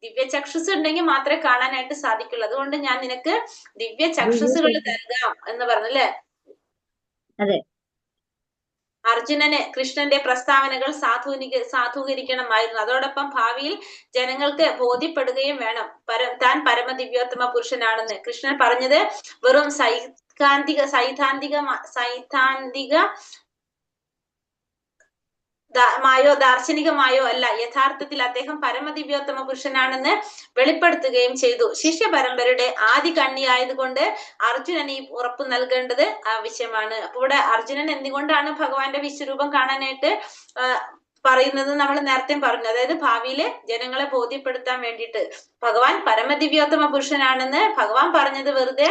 ദിവ്യ ചക്ഷുസ് ഉണ്ടെങ്കിൽ മാത്രമേ കാണാനായിട്ട് സാധിക്കുള്ളൂ. അതുകൊണ്ട് ഞാൻ നിനക്ക് ദിവ്യ ചക്ഷുസുകൾ നൽകാം എന്ന് പറഞ്ഞു അല്ലെ? അതെ. അർജുനന് കൃഷ്ണന്റെ പ്രസ്താവനകൾ സാധൂകരിക്കണമായിരുന്നു. അതോടൊപ്പം ഭാവിയിൽ ജനങ്ങൾക്ക് ബോധ്യപ്പെടുകയും വേണം താൻ പരമദിവ്യോത്തമ പുരുഷനാണെന്ന്. കൃഷ്ണൻ പറഞ്ഞത് വെറും ദാർശനികമായോ അല്ല, യഥാർത്ഥത്തിൽ അദ്ദേഹം പരമദിവ്യോത്തമ പുരുഷനാണെന്ന് വെളിപ്പെടുത്തുകയും ചെയ്തു. ശിഷ്യ പരമ്പരയുടെ ആദി കണ്ണിയായതുകൊണ്ട് അർജുനൻ ഈ ഉറപ്പ് നൽകേണ്ടത് ആവശ്യമാണ്. അപ്പൊ ഇവിടെ അർജുനൻ എന്തുകൊണ്ടാണ് ഭഗവാന്റെ വിശ്വരൂപം കാണാനായിട്ട് പറയുന്നത് നമ്മൾ നേരത്തെ പറഞ്ഞു. അതായത് ഭാവിയില് ജനങ്ങളെ ബോധ്യപ്പെടുത്താൻ വേണ്ടിയിട്ട്. ഭഗവാൻ പരമദിവ്യോത്തമ പുരുഷനാണെന്ന് ഭഗവാൻ പറഞ്ഞത് വെറുതെ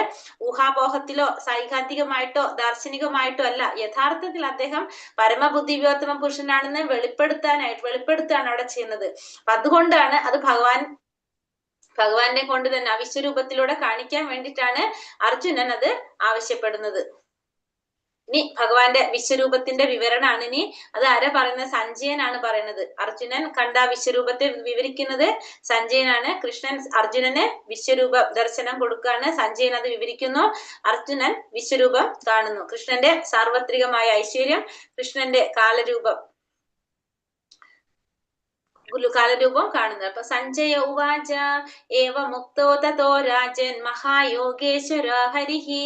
ഊഹാപോഹത്തിലോ സൈദ്ധാന്തികമായിട്ടോ ദാർശനികമായിട്ടോ അല്ല, യഥാർത്ഥത്തിൽ അദ്ദേഹം പരമബുദ്ധിവ്യോത്തമ പുരുഷനാണെന്ന് വെളിപ്പെടുത്താണ് അവിടെ ചെയ്യുന്നത്. അപ്പൊ അതുകൊണ്ടാണ് അത് ഭഗവാനെ കൊണ്ട് തന്നെ ആ വിശ്വരൂപത്തിലൂടെ കാണിക്കാൻ വേണ്ടിയിട്ടാണ് അർജുനൻ അത് ആവശ്യപ്പെടുന്നത്. ഇനി ഭഗവാന്റെ വിശ്വരൂപത്തിന്റെ വിവരണമാണ്. ഇനി അത് ആരാ പറയുന്നത്? സഞ്ജയനാണ് പറയുന്നത്. അർജുനൻ കണ്ട വിശ്വരൂപത്തെ വിവരിക്കുന്നത് സഞ്ജയനാണ്. കൃഷ്ണൻ അർജുനന് വിശ്വരൂപ ദർശനം കൊടുക്കുകയാണ്. സഞ്ജയൻ അത് വിവരിക്കുന്നു. അർജുനൻ വിശ്വരൂപം കാണുന്നു. കൃഷ്ണന്റെ സാർവത്രികമായ ഐശ്വര്യം, കൃഷ്ണന്റെ കാലരൂപം കാണുന്നത്. അപ്പൊ സഞ്ജയ ഉവാച ഏവ മുക്തോ തതോ രാജൻ മഹായോഗേശ്വര ഹരിഹി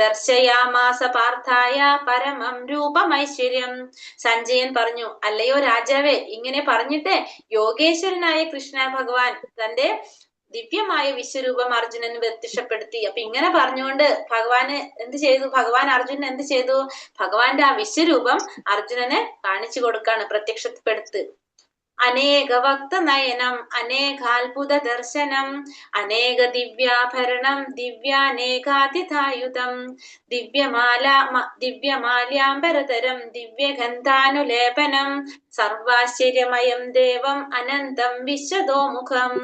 ദർശയാമാസ പാർത്ഥായ പരമം രൂപമൈശ്വര്യം. സഞ്ജയൻ പറഞ്ഞു, അല്ലയോ രാജാവേ, ഇങ്ങനെ പറഞ്ഞിട്ട് യോഗേശ്വരനായ കൃഷ്ണ ഭഗവാൻ തന്റെ ദിവ്യമായ വിശ്വരൂപം അർജുനന് പ്രത്യക്ഷപ്പെടുത്തി. അപ്പൊ ഇങ്ങനെ പറഞ്ഞുകൊണ്ട് ഭഗവാന് എന്ത് ചെയ്തു? ഭഗവാൻ അർജുനൻ എന്ത് ചെയ്തു? ഭഗവാന്റെ ആ വിശ്വരൂപം അർജുനന് കാണിച്ചു കൊടുക്കാണ്, പ്രത്യക്ഷപ്പെടുത്ത്. അനേക ഭക്ത നയനം അനേകാത്ഭുത ദർശനം അനേക ദിവ്യാഭരണം ദിവ്യാനേകാതിഥായുധം ദിവ്യമാല്യാംബരതരം ദിവ്യഗന്ധാനുലേപനം സർവാശ്ചര്യമയം ദേവം അനന്തം വിശ്വതോമുഖം.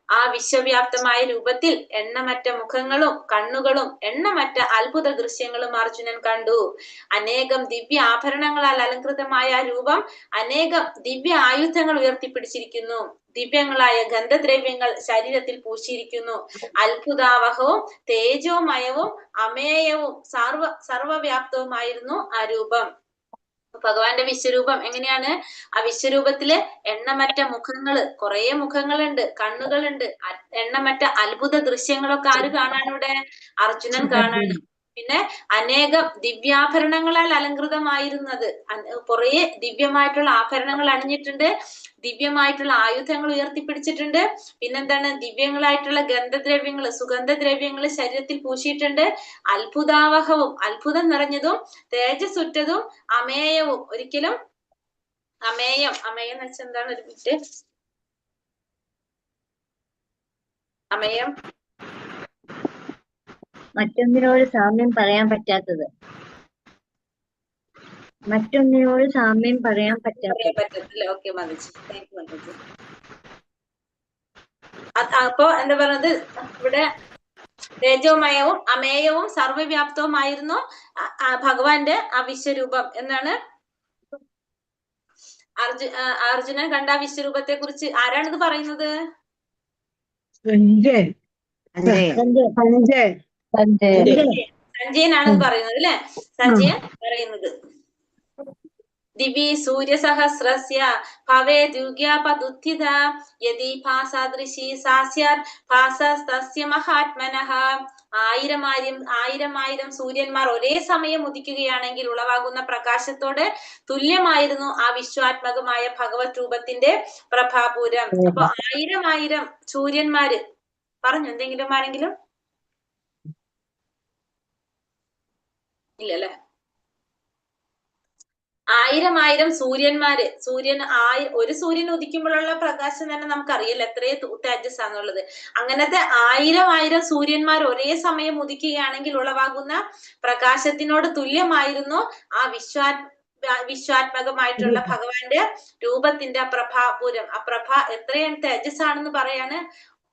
ആ വിശ്വവ്യാപ്തമായ രൂപത്തിൽ എണ്ണമറ്റ മുഖങ്ങളും കണ്ണുകളും എണ്ണമറ്റ അത്ഭുത ദൃശ്യങ്ങളും അർജുനൻ കണ്ടു. അനേകം ദിവ്യ ആഭരണങ്ങളാൽ അലങ്കൃതമായ രൂപം അനേകം ദിവ്യ ആയുധങ്ങൾ ഉയർത്തിപ്പിടിച്ചിരിക്കുന്നു. ദിവ്യങ്ങളായ ഗന്ധദ്രവ്യങ്ങൾ ശരീരത്തിൽ പൂശിയിരിക്കുന്നു. അത്ഭുതാവഹവും തേജോമയവും അമേയവും സർവവ്യാപ്തവുമായിരുന്നു ആ രൂപം. ഭഗവാന്റെ വിശ്വരൂപം എങ്ങനെയാണ്? ആ വിശ്വരൂപത്തില് എണ്ണമറ്റ മുഖങ്ങള്, കുറെ മുഖങ്ങളുണ്ട്, കണ്ണുകളുണ്ട്, എണ്ണമറ്റ അത്ഭുത ദൃശ്യങ്ങളൊക്കെ ആര് കാണാനിവിടെ? അർജുനൻ കാണാണ്. പിന്നെ അനേകം ദിവ്യാഭരണങ്ങളാൽ അലങ്കൃതമായിരുന്നത്, കുറെ ദിവ്യമായിട്ടുള്ള ആഭരണങ്ങൾ അണിഞ്ഞിട്ടുണ്ട്, ദിവ്യമായിട്ടുള്ള ആയുധങ്ങൾ ഉയർത്തിപ്പിടിച്ചിട്ടുണ്ട്. പിന്നെന്താണ്? ദിവ്യങ്ങളായിട്ടുള്ള ഗന്ധദ്രവ്യങ്ങള്, സുഗന്ധദ്രവ്യങ്ങള് ശരീരത്തിൽ പൂശിയിട്ടുണ്ട്. അത്ഭുതാവഹവും, അത്ഭുതം നിറഞ്ഞതും തേജസ്സുറ്റതും അമേയവും, ഒരിക്കലും അമേയം എന്ന് വെച്ചാൽ എന്താണ്? ഒരു മിനിറ്റ്. അമേയം മറ്റൊന്നിനോട് സാമ്യം പറയാൻ പറ്റാത്തത്. മറ്റൊന്നിനോട് സാമ്യം പറയാൻ പറ്റത്തില്ല. ഓക്കെ മതിച്ചു, താങ്ക് യു മതിച്ചു. അപ്പൊ എന്താ പറയുന്നത്? ഇവിടെ തേജോമയവും അമേയവും സർവവ്യാപ്തവുമായിരുന്നു ഭഗവാന്റെ ആ വിശ്വരൂപം എന്നാണ് അർജുനൻ കണ്ട വിശ്വരൂപത്തെ കുറിച്ച് ആരാണിത് പറയുന്നത്? സഞ്ജയനാണ് പറയുന്നത് അല്ലെ? സഞ്ജയൻ പറയുന്നത് ദിവി സൂര്യസഹസ്രസ്യ ഭവേദ്യുഗ്യാപദുത്ഥിത യദി ഭാസാദൃശി സാസ്യാത് ഭാസസ്തസ്യ മഹാത്മനഃ. ആയിരം സൂര്യന്മാർ ഒരേ സമയം ഉദിക്കുകയാണെങ്കിൽ ഉളവാകുന്ന പ്രകാശത്തോട് തുല്യമായിരുന്നു ആ വിശ്വാത്മകമായ ഭഗവത് രൂപത്തിന്റെ പ്രഭാപൂരം. അപ്പൊ ആയിരം സൂര്യന്മാര് പറഞ്ഞു. എന്തെങ്കിലും ആരെങ്കിലും? ഇല്ലല്ലേ? ആയിരം സൂര്യന്മാര്, ഒരു സൂര്യൻ ഉദിക്കുമ്പോഴുള്ള പ്രകാശം തന്നെ നമുക്കറിയില്ല എത്രയോ തേജസ് ആണെന്നുള്ളത്. അങ്ങനത്തെ ആയിരം സൂര്യന്മാർ ഒരേ സമയം ഉദിക്കുകയാണെങ്കിൽ ഉളവാകുന്ന പ്രകാശത്തിനോട് തുല്യമായിരുന്നു ആ വിശ്വാത്മകമായിട്ടുള്ള ഭഗവാന്റെ രൂപത്തിന്റെ പ്രഭാപൂരം, ആ പ്രഭ എത്രയാണ് തേജസ് ആണെന്ന് പറയാണ്.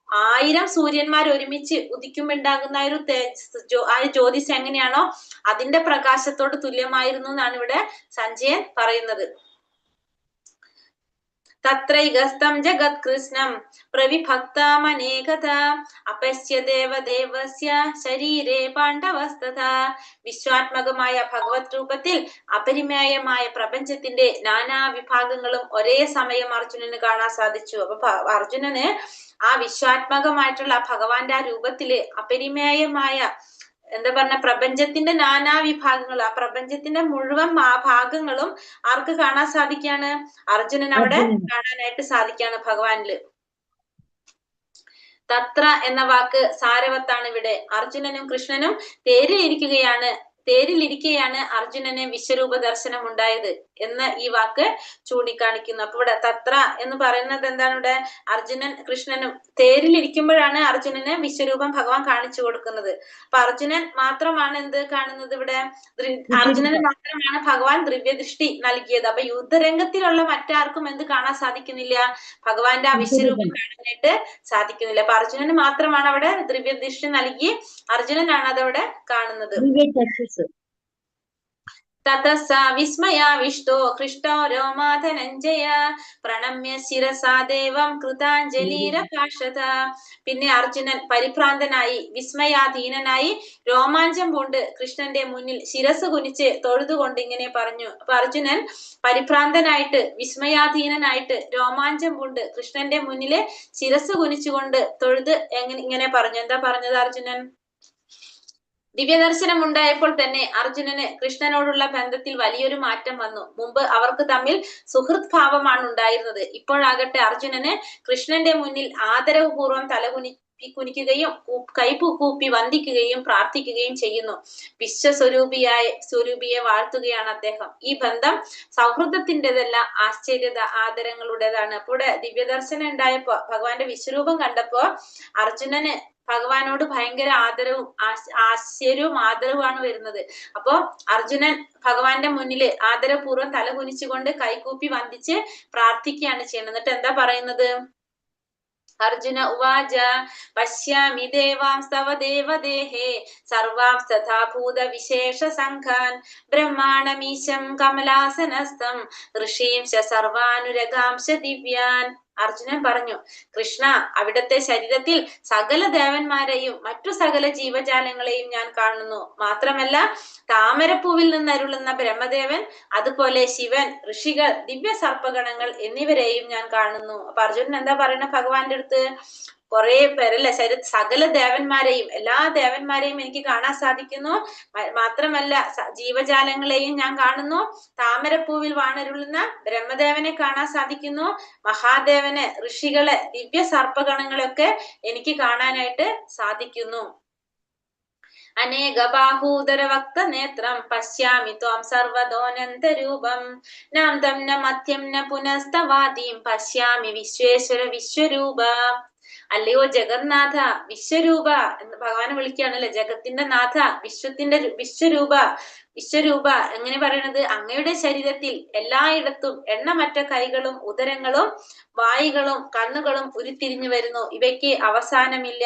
1000 സൂര്യന്മാർ ഒരുമിച്ച് ഉദിക്കുമ്പോണ്ടാകുന്ന ഒരു ആ ജ്യോതിസ് എങ്ങനെയാണോ അതിന്റെ പ്രകാശത്തോട് തുല്യമായിരുന്നു എന്നാണ് ഇവിടെ സഞ്ജയൻ പറയുന്നത്. തത്രൈകസ്തം ജഗത് കൃഷ്ണം പ്രവിഭക്തമനേകത അപശ്യ ദേവദേവസ്യ ശരീരേ പാണ്ഡവസ്തഥ. വിശ്വാത്മകമായ ഭഗവത് രൂപത്തിൽ അപരിമേയമായ പ്രപഞ്ചത്തിന്റെ നാനാ വിഭാഗങ്ങളും ഒരേ സമയം അർജുനന് കാണാൻ സാധിച്ചു. അപ്പൊ അർജുനന് ആ വിശ്വാത്മകമായിട്ടുള്ള ഭഗവാന്റെ ആ രൂപത്തില് അപരിമേയമായ എന്താ പറഞ്ഞ പ്രപഞ്ചത്തിന്റെ നാനാ വിഭാഗങ്ങൾ, ആ പ്രപഞ്ചത്തിന്റെ മുഴുവൻ ഭാഗങ്ങളും ആർക്ക് കാണാൻ സാധിക്കാണ്? അർജുനൻ അവിടെ കാണാനായിട്ട് സാധിക്കാണ് ഭഗവാനില്. തത്ര എന്ന വാക്ക് സാരവത്താണ് ഇവിടെ. അർജുനനും കൃഷ്ണനും തേരിലിരിക്കെയാണ് അർജുനന് വിശ്വരൂപ ദർശനം ഉണ്ടായത് എന്ന് ഈ വാക്ക് ചൂണ്ടിക്കാണിക്കുന്നു. അപ്പൊ ഇവിടെ തത്ര എന്ന് പറയുന്നത് എന്താണ്? ഇവിടെ അർജുനൻ കൃഷ്ണനും തേരിലിരിക്കുമ്പോഴാണ് അർജുനന് വിശ്വരൂപം ഭഗവാൻ കാണിച്ചു കൊടുക്കുന്നത്. അപ്പൊ അർജുനൻ മാത്രമാണ് എന്ത് കാണുന്നത്? ഇവിടെ അർജുനന് മാത്രമാണ് ഭഗവാൻ ദിവ്യദൃഷ്ടി നൽകിയത്. അപ്പൊ യുദ്ധരംഗത്തിലുള്ള മറ്റാർക്കും എന്ത് കാണാൻ സാധിക്കുന്നില്ല? ഭഗവാന്റെ ആ വിശ്വരൂപം കാണാനായിട്ട് സാധിക്കുന്നില്ല. അപ്പൊ അർജുനന് മാത്രമാണ് അവിടെ ദിവ്യദൃഷ്ടി നൽകി അർജുനനാണ് അതവിടെ കാണുന്നത്. തതസ വിസ്മയാവിഷ്ടോ ഹൃഷ്ടോ രോമാധനഞ്ജയ പ്രണമ്യ ശിരസാ ദേവം കൃതാഞ്ജലിരഭാഷത. പിന്നെ അർജുനൻ പരിഭ്രാന്തനായി വിസ്മയാധീനനായി രോമാഞ്ചം പൂണ്ട് കൃഷ്ണന്റെ മുന്നിൽ ശിരസ് കുനിച്ച് തൊഴുതുകൊണ്ട് ഇങ്ങനെ പറഞ്ഞു. അപ്പൊ അർജുനൻ പരിഭ്രാന്തനായിട്ട് വിസ്മയാധീനനായിട്ട് രോമാഞ്ചം പൂണ്ട് കൃഷ്ണന്റെ മുന്നില് ശിരസ് കുനിച്ചുകൊണ്ട് തൊഴുത് ഇങ്ങനെ പറഞ്ഞു. എന്താ പറഞ്ഞത് അർജുനൻ? ദിവ്യദർശനം ഉണ്ടായപ്പോൾ തന്നെ അർജുനന് കൃഷ്ണനോടുള്ള ബന്ധത്തിൽ വലിയൊരു മാറ്റം വന്നു. മുമ്പ് അവർക്ക് തമ്മിൽ സുഹൃത് ഭാവമാണ് ഉണ്ടായിരുന്നത്. ഇപ്പോഴാകട്ടെ അർജുനന് കൃഷ്ണന്റെ മുന്നിൽ ആദരവപൂർവ്വം കുനിക്കുകയും കൈകൂപ്പി വന്ദിക്കുകയും പ്രാർത്ഥിക്കുകയും ചെയ്യുന്നു. സ്വരൂപിയെ വാഴ്ത്തുകയാണ് അദ്ദേഹം. ഈ ബന്ധം സൗഹൃദത്തിൻ്റെതല്ല, ആദരങ്ങളുടേതാണ്. അപ്പോൾ ദിവ്യദർശനം ഉണ്ടായപ്പോ ഭഗവാന്റെ വിശ്വരൂപം കണ്ടപ്പോ അർജുനന് ഭഗവാനോട് ഭയങ്കര ആദരവുമാണ് വരുന്നത്. അപ്പോ അർജുനൻ ഭഗവാന്റെ മുന്നില് ആദരപൂർവ്വം തല കുനിച്ചുകൊണ്ട് കൈകൂപ്പി വന്ദിച്ച് പ്രാർത്ഥിക്കുകയാണ് ചെയ്യുന്നത്. എന്നിട്ട് എന്താ പറയുന്നത്? അർജുന ഉവാച പശ്യാമി ദേവാംസ്തവ ദേവദേഹേ സർവാംസ് തഥാ ഭൂത വിശേഷ സംഘാൻ ബ്രഹ്മാണമീശം കമലാസനസ്ഥം ഋഷീംശ സർവാനുരഗാംശ ദിവ്യാൻ. അർജുനൻ പറഞ്ഞു, കൃഷ്ണ, അവിടത്തെ ശരീരത്തിൽ സകല ദേവന്മാരെയും മറ്റു സകല ജീവജാലങ്ങളെയും ഞാൻ കാണുന്നു. മാത്രമല്ല താമരപ്പൂവിൽ നിന്നരുളുന്ന ബ്രഹ്മദേവൻ, അതുപോലെ ശിവൻ, ഋഷികൾ, ദിവ്യ സർപ്പഗണങ്ങൾ എന്നിവരെയും ഞാൻ കാണുന്നു. അപ്പൊ അർജുനൻ എന്താ പറയുന്ന ഭഗവാന്റെ അടുത്ത്? കുറെ പേരല്ലേ, സകല ദേവന്മാരെയും, എല്ലാ ദേവന്മാരെയും എനിക്ക് കാണാൻ സാധിക്കുന്നു. മാത്രമല്ല ജീവജാലങ്ങളെയും ഞാൻ കാണുന്നു. താമരപ്പൂവിൽ വാണരുളുന്ന ബ്രഹ്മദേവനെ കാണാൻ സാധിക്കുന്നു. മഹാദേവനെ, ഋഷികളെ, ദിവ്യ സർപ്പഗണങ്ങളൊക്കെ എനിക്ക് കാണാനായിട്ട് സാധിക്കുന്നു. അനേക ബാഹൂദര വക്ത നേത്രം പശ്യാമി ത്വം സർവദോനന്തരൂപം നാന്തം ന മധ്യം ന പുനസ്തവാദീം പശ്യാമി വിശ്വേശ്വര വിശ്വരൂപ. അല്ലയോ ജഗന്നാഥ, വിശ്വരൂപ എന്ന് ഭഗവാനെ വിളിക്കുകയാണല്ലേ, ജഗത്തിന്റെ നാഥ, വിശ്വരൂപ എങ്ങനെ പറയണത്? അങ്ങയുടെ ശരീരത്തിൽ എല്ലായിടത്തും എണ്ണമറ്റ കൈകളും ഉദരങ്ങളും വായുകളും കണ്ണുകളും ഉരുത്തിരിഞ്ഞു വരുന്നു. ഇവയ്ക്ക് അവസാനമില്ല.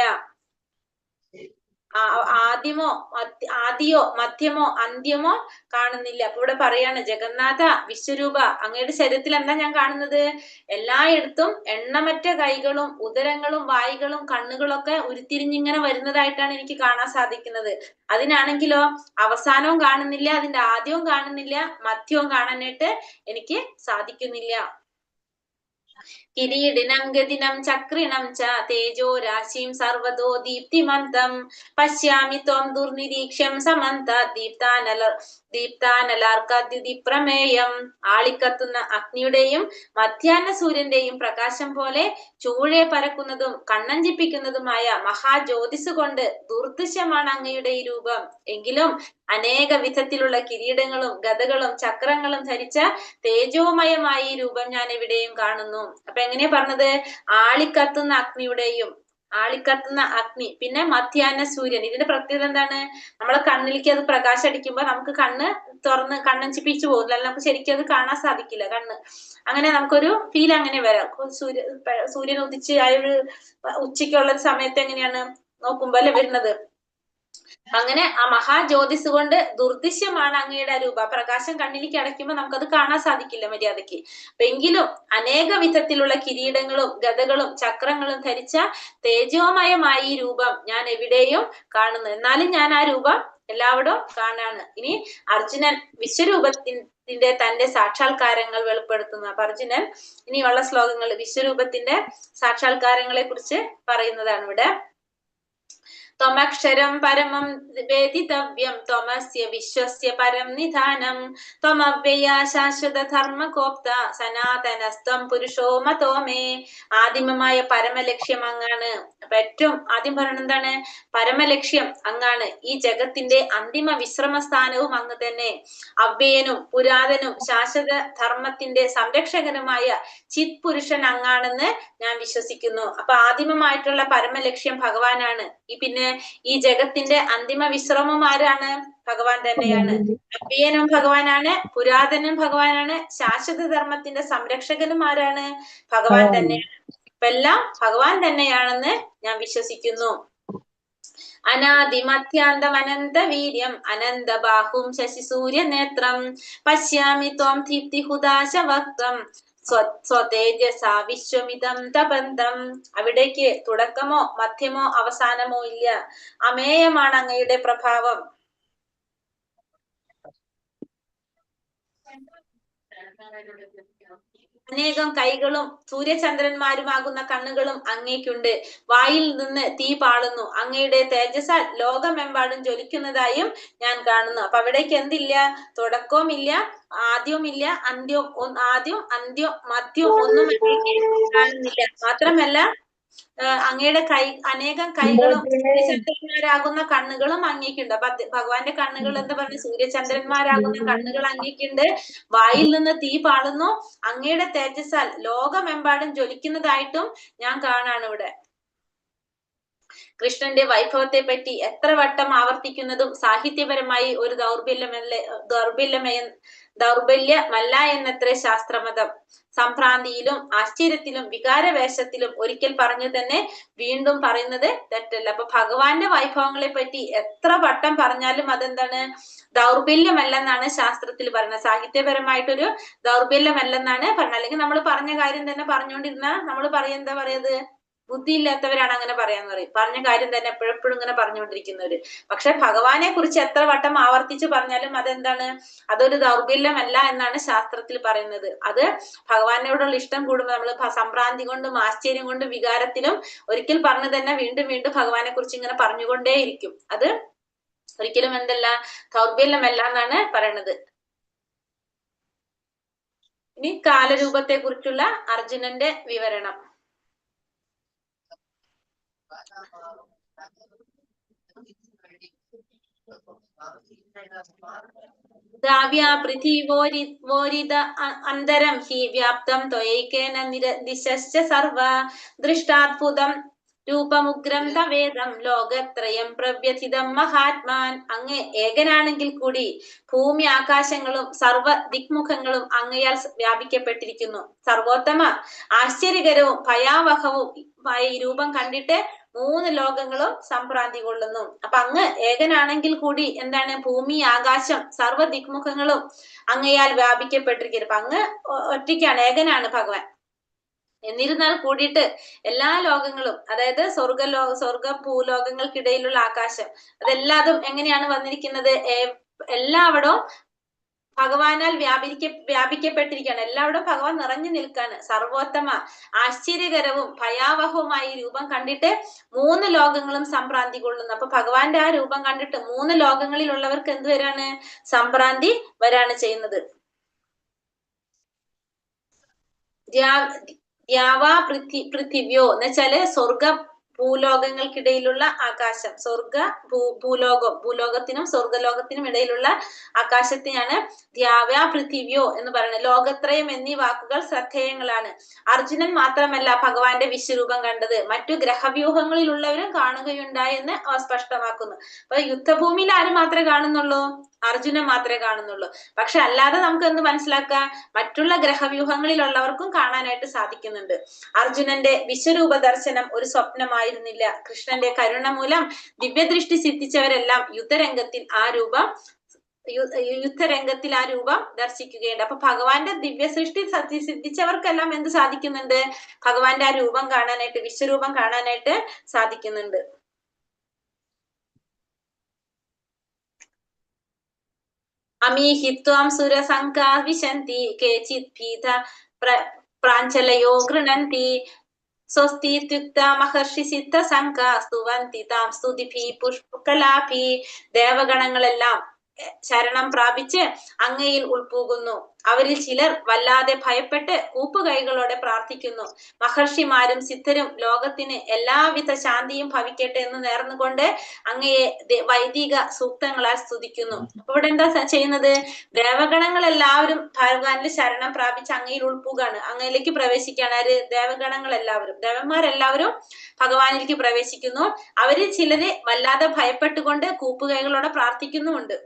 ആദിയോ മധ്യമോ അന്ത്യമോ കാണുന്നില്ല. അപ്പൊ ഇവിടെ പറയാണ്, ജഗന്നാഥ, വിശ്വരൂപ, അങ്ങയുടെ ശരീരത്തിൽ എന്താ ഞാൻ കാണുന്നത്? എല്ലായിടത്തും എണ്ണമറ്റ കൈകളും ഉദരങ്ങളും വായുകളും കണ്ണുകളൊക്കെ ഉരുത്തിരിഞ്ഞിങ്ങനെ വരുന്നതായിട്ടാണ് എനിക്ക് കാണാൻ സാധിക്കുന്നത്. അതിനാണെങ്കിലോ അവസാനവും കാണുന്നില്ല, അതിന്റെ ആദ്യവും കാണുന്നില്ല, മധ്യവും കാണാനായിട്ട് എനിക്ക് സാധിക്കുന്നില്ല. കിരീടിനം ഗദിനം ചക്രിണം ച തേജോ രാശിം സർവതോ ദീപ്തിമന്തം പശ്യാമി ത്വം ദുർനിരീക്ഷ്യം സമന്ത ദീപ്താനലാർക്കദ്യുതി പ്രമേയം. ആളിക്കത്തുന്ന അഗ്നിയുടെയും മധ്യാഹ്ന സൂര്യന്റെയും പ്രകാശം പോലെ ചൂഴെ പരക്കുന്നതും കണ്ണഞ്ചിപ്പിക്കുന്നതുമായ മഹാജ്യോതിസ് കൊണ്ട് ദുർദൃശ്യമാണ് അങ്ങയുടെ ഈ രൂപം. എങ്കിലും അനേക വിധത്തിലുള്ള കിരീടങ്ങളും ഗദകളും ചക്രങ്ങളും ധരിച്ച തേജോമയമായ ഈ രൂപം ഞാൻ എവിടെയും കാണുന്നു. അപ്പൊ എങ്ങനെയാ പറഞ്ഞത്? ആളിക്കത്തുന്ന അഗ്നിയുടെയും ആളിക്കത്തുന്ന അഗ്നി, പിന്നെ മധ്യാഹ്ന സൂര്യൻ. ഇതിന്റെ പ്രത്യേകത എന്താണ്? നമ്മളെ കണ്ണിലേക്ക് അത് പ്രകാശം അടിക്കുമ്പോൾ നമുക്ക് കണ്ണ് തുറന്ന് കണ്ണഞ്ചിപ്പിച്ചു പോകുന്നില്ല, അല്ല നമുക്ക് ശരിക്കും അത് കാണാൻ സാധിക്കില്ല കണ്ണ്. അങ്ങനെ നമുക്കൊരു ഫീൽ അങ്ങനെ വരാം. സൂര്യൻ ഉദിച്ച് ആ ഒരു ഉച്ചയ്ക്കുള്ള ഒരു സമയത്ത് എങ്ങനെയാണ് നോക്കുമ്പോൾ അല്ലെ വരുന്നത്. അങ്ങനെ ആ മഹാജ്യോതിസ് കൊണ്ട് ദുർദിശ്യമാണ് അങ്ങയുടെ രൂപ. പ്രകാശം കണ്ണിലേക്ക് അടയ്ക്കുമ്പോൾ നമുക്കത് കാണാൻ സാധിക്കില്ല മര്യാദയ്ക്ക്. എങ്കിലും അനേക വിധത്തിലുള്ള കിരീടങ്ങളും ഗദകളും ചക്രങ്ങളും ധരിച്ച തേജോമയമായ ഈ രൂപം ഞാൻ എവിടെയും കാണുന്നു. എന്നാലും ഞാൻ ആ രൂപം എല്ലാവരും കാണാണ്. ഇനി അർജുനൻ വിശ്വരൂപത്തിന്റെ തന്റെ സാക്ഷാത്കാരങ്ങൾ വെളിപ്പെടുത്തുന്നു. അപ്പൊ അർജുനൻ ഇനിയുള്ള ശ്ലോകങ്ങൾ വിശ്വരൂപത്തിന്റെ സാക്ഷാത്കാരങ്ങളെ കുറിച്ച് പറയുന്നതാണ് ഇവിടെ. ത്വമക്ഷരം പരമം വേദിതവ്യം ത്വമസ്യ വിശ്വസ്യ പരം നിധാനം ത്വമവ്യയ ശാശ്വത ധർമ്മകോപ്ത സനാതനസ്ത്വം പുരുഷോ മതോ മേ. ആദിമമായ പരമലക്ഷ്യം അങ്ങാണ്. അപ്പൊ ഏറ്റവും ആദ്യം പറയുന്നത് എന്താണ്? പരമലക്ഷ്യം അങ്ങാണ്. ഈ ജഗത്തിന്റെ അന്തിമ വിശ്രമ സ്ഥാനവും അങ്ങ് തന്നെ. അവ്യയനും പുരാതനും ശാശ്വത ധർമ്മത്തിന്റെ സംരക്ഷകനുമായ ചിത് പുരുഷൻ അങ്ങാണെന്ന് ഞാൻ വിശ്വസിക്കുന്നു. അപ്പൊ ആദിമമായിട്ടുള്ള പരമലക്ഷ്യം ഭഗവാനാണ്. പിന്നെ ഈ ജഗത്തിന്റെ അന്തിമ വിശ്രമം ആരാണ്? ഭഗവാൻ തന്നെയാണ്. അവ്യയനും ഭഗവാനാണ്, പുരാതനും ഭഗവാനാണ്, ശാശ്വത ധർമ്മത്തിന്റെ സംരക്ഷകനും ആരാണ്? ഭഗവാൻ തന്നെയാണ്. അപ്പൊ എല്ലാം ഭഗവാൻ തന്നെയാണെന്ന് ഞാൻ വിശ്വസിക്കുന്നു. അനാദിമധ്യാന്തം അനന്ത വീര്യം അനന്ത ബാഹും ശശിസൂര്യ നേത്രം പശ്യാമി ത്വം ദീപ്തി ഹുദാശ വക്തം സ്വതേജസാ വിശ്വമിതം തപന്തം. അവിടേക്ക് തുടക്കമോ മധ്യമോ അവസാനമോ ഇല്ല. അമേയമാണ് അങ്ങയുടെ പ്രഭാവം. അനേകം കൈകളും സൂര്യചന്ദ്രന്മാരുമാകുന്ന കണ്ണുകളും അങ്ങേക്കുണ്ട്. വായിൽ നിന്ന് തീ പാളുന്നു. അങ്ങയുടെ തേജസ്സാൽ ലോകമെമ്പാടും ജ്വലിക്കുന്നതായും ഞാൻ കാണുന്നു. അപ്പൊ അവിടേക്ക് എന്തില്ല? തുടക്കവും ഇല്ല, ആദ്യവും ഇല്ല, ആദ്യം അന്ത്യം മധ്യം ഒന്നും കാണുന്നില്ല. മാത്രമല്ല അങ്ങയുടെ അനേകം കൈകളും സൂര്യചന്ദ്രന്മാരാകുന്ന കണ്ണുകളും അങ്ങേക്കുണ്ട്. അപ്പൊ ഭഗവാന്റെ കണ്ണുകൾ എന്താ പറയുക? സൂര്യചന്ദ്രന്മാരാകുന്ന കണ്ണുകൾ അങ്ങേക്കുണ്ട്. വായിൽ നിന്ന് തീ പാളുന്നു. അങ്ങയുടെ തേജസ്സാൽ ലോകമെമ്പാടും ജ്വലിക്കുന്നതായിട്ടും ഞാൻ കാണാണ് ഇവിടെ. കൃഷ്ണന്റെ വൈഭവത്തെ പറ്റി എത്ര വട്ടം ആവർത്തിക്കുന്നതും സാഹിത്യപരമായി ഒരു ദൗർബല്യമല്ല എന്നത്രേ ശാസ്ത്രമതം. സംഭ്രാന്തിയിലും ആശ്ചര്യത്തിലും വികാരവേശത്തിലും ഒരിക്കൽ പറഞ്ഞു തന്നെ വീണ്ടും പറയുന്നത് തെറ്റല്ല. അപ്പൊ ഭഗവാന്റെ വൈഭവങ്ങളെ പറ്റി എത്ര വട്ടം പറഞ്ഞാലും അതെന്താണ്? ദൗർബല്യമല്ലെന്നാണ് ശാസ്ത്രത്തിൽ പറയുന്നത്. സാഹിത്യപരമായിട്ടൊരു ദൗർബല്യമല്ലെന്നാണ് പറഞ്ഞത്. അല്ലെങ്കിൽ നമ്മൾ പറഞ്ഞ കാര്യം തന്നെ പറഞ്ഞുകൊണ്ടിരുന്ന നമ്മൾ എന്താ പറയുന്നത്? ബുദ്ധി ഇല്ലാത്തവരാണ് അങ്ങനെ പറയാന്ന് പറയും. പറഞ്ഞ കാര്യം തന്നെ എപ്പോഴെപ്പോഴും ഇങ്ങനെ പറഞ്ഞുകൊണ്ടിരിക്കുന്നവര്. പക്ഷെ ഭഗവാനെ കുറിച്ച് എത്ര വട്ടം ആവർത്തിച്ച് പറഞ്ഞാലും അതെന്താണ്? അതൊരു ദൗർബല്യമല്ല എന്നാണ് ശാസ്ത്രത്തിൽ പറയുന്നത്. അത് ഭഗവാനോടുള്ള ഇഷ്ടം കൂടുമ്പോൾ നമ്മൾ സംഭ്രാന്തി കൊണ്ടും ആശ്ചര്യം കൊണ്ടും വികാരത്തിലും ഒരിക്കൽ പറഞ്ഞു തന്നെ വീണ്ടും വീണ്ടും ഭഗവാനെ കുറിച്ച് ഇങ്ങനെ പറഞ്ഞുകൊണ്ടേയിരിക്കും. അത് ഒരിക്കലും എന്തല്ല? ദൗർബല്യമല്ല എന്നാണ് പറയണത്. ഇനി കാലരൂപത്തെ കുറിച്ചുള്ള അർജുനന്റെ വിവരണം. ദ്രാവ്യ പൃഥിവോരിത അന്തരം ഹി വ്യാപ്തം ത്വയൈകേന ദിശശ്ച സർവ ദൃഷ്ടാത്ഭുതം രൂപമുഗ്രം തവേദം ലോകത്രയം പ്രവ്യഥിതം മഹാത്മാൻ. അങ്ങ് ഏകനാണെങ്കിൽ കൂടി ഭൂമി ആകാശങ്ങളും സർവ ദിക്മുഖങ്ങളും അങ്ങയാൽ വ്യാപിക്കപ്പെട്ടിരിക്കുന്നു. സർവോത്തമ ആശ്ചര്യകരവും ഭയാവഹവും ഈ രൂപം കണ്ടിട്ട് 3 ലോകങ്ങളും സംഭ്രാന്തി കൊള്ളുന്നു. അപ്പൊ അങ്ങ് ഏകനാണെങ്കിൽ കൂടി എന്താണ്? ഭൂമി ആകാശം സർവ്വ ദിക്മുഖങ്ങളും അങ്ങയാൽ വ്യാപിക്കപ്പെട്ടിരിക്കുന്നു. അപ്പൊ അങ്ങ് ഒറ്റയ്ക്കാണ്, ഏകനാണ് ഭഗവാൻ. എന്നിരുന്നാൽ കൂടിയിട്ട് എല്ലാ ലോകങ്ങളും, അതായത് സ്വർഗ ഭൂലോകങ്ങൾക്കിടയിലുള്ള ആകാശം, അതെല്ലാതും എങ്ങനെയാണ് വന്നിരിക്കുന്നത്? എല്ലാവിടവും ഭഗവാനാൽ വ്യാപിക്കപ്പെട്ടിരിക്കുകയാണ്. എല്ലാവരും ഭഗവാൻ നിറഞ്ഞു നിൽക്കാണ്. സർവോത്തമ ആശ്ചര്യകരവും ഭയാവഹവുമായ ഈ രൂപം കണ്ടിട്ട് 3 ലോകങ്ങളും സംഭ്രാന്തി കൊള്ളുന്നു. അപ്പൊ ഭഗവാന്റെ ആ രൂപം കണ്ടിട്ട് 3 ലോകങ്ങളിലുള്ളവർക്ക് എന്ത് വരാണ്? സംഭ്രാന്തി വരാണ് ചെയ്യുന്നത്. പൃഥിവ്യോ എന്ന് വെച്ചാല് ഭൂലോകങ്ങൾക്കിടയിലുള്ള ആകാശം, ഭൂലോകത്തിനും സ്വർഗലോകത്തിനും ഇടയിലുള്ള ആകാശത്തിനാണ് ദ്യാവ്യ പൃഥിവ്യോ എന്ന് പറയുന്നത്. ലോകത്രയം എന്നീ വാക്കുകൾ ശ്രദ്ധേയങ്ങളാണ്. അർജുനൻ മാത്രമല്ല ഭഗവാന്റെ വിശ്വരൂപം കണ്ടത്, മറ്റു ഗ്രഹവ്യൂഹങ്ങളിലുള്ളവരും കാണുകയുണ്ടായി എന്ന് അവ സ്പഷ്ടമാക്കുന്നു. അപ്പൊ യുദ്ധഭൂമിയിൽ ആര് മാത്രമേ കാണുന്നുള്ളൂ? അർജുനൻ മാത്രമേ കാണുന്നുള്ളൂ. പക്ഷെ അല്ലാതെ നമുക്ക് എന്ത് മനസ്സിലാക്കാം? മറ്റുള്ള ഗ്രഹവ്യൂഹങ്ങളിലുള്ളവർക്കും കാണാനായിട്ട് സാധിക്കുന്നുണ്ട്. അർജുനന്റെ വിശ്വരൂപ ദർശനം ഒരു സ്വപ്നമായിരുന്നില്ല. കൃഷ്ണന്റെ കരുണ മൂലം ദിവ്യദൃഷ്ടി സിദ്ധിച്ചവരെല്ലാം യുദ്ധരംഗത്തിൽ ആ രൂപം ദർശിക്കുകയുണ്ട്. അപ്പൊ ഭഗവാന്റെ ദിവ്യ സൃഷ്ടി സിദ്ധിച്ചവർക്കെല്ലാം എന്ത് സാധിക്കുന്നുണ്ട്? ഭഗവാന്റെ ആ രൂപം കാണാനായിട്ട്, വിശ്വരൂപം കാണാനായിട്ട് സാധിക്കുന്നുണ്ട്. അമീഹിത്വം സുരസംഘാ വിശന്തി കേചിത് ഭീത പ്രാഞ്ചലയോ ഗൃണന്തി സ്വസ്തിത്യുക്ത മഹർഷി സിദ്ധ സംഘ സ്തുവന്തി താം സ്തുതിഭി പുഷ്പകലാഭി. ദേവഗണങ്ങളെല്ലാം ശരണം പ്രാപിച്ച് അങ്ങയിൽ ഉൾപ്പൂകുന്നു. അവരിൽ ചിലർ വല്ലാതെ ഭയപ്പെട്ട് കൂപ്പുകൈകളോടെ പ്രാർത്ഥിക്കുന്നു. മഹർഷിമാരും സിദ്ധരും ലോകത്തിന് എല്ലാവിധ ശാന്തിയും ഭവിക്കട്ടെ എന്ന് നേർന്നുകൊണ്ട് അങ്ങയെ വൈദിക സൂക്തങ്ങളാൽ സ്തുതിക്കുന്നു. അപ്പൊ ഇവിടെ എന്താ ചെയ്യുന്നത്? ദേവഗണങ്ങൾ എല്ലാവരും ഭഗവാനിൽ ശരണം പ്രാപിച്ച് അങ്ങയിൽ ഉൾപ്പുകാണ്, അങ്ങയിലേക്ക് പ്രവേശിക്കുകയാണ്. ആര്? ദേവഗണങ്ങൾ എല്ലാവരും, ദേവന്മാരെല്ലാവരും ഭഗവാനിലേക്ക് പ്രവേശിക്കുന്നു. അവരിൽ ചിലര് വല്ലാതെ ഭയപ്പെട്ടുകൊണ്ട് കൂപ്പുകൈകളോടെ പ്രാർത്ഥിക്കുന്നുമുണ്ട്.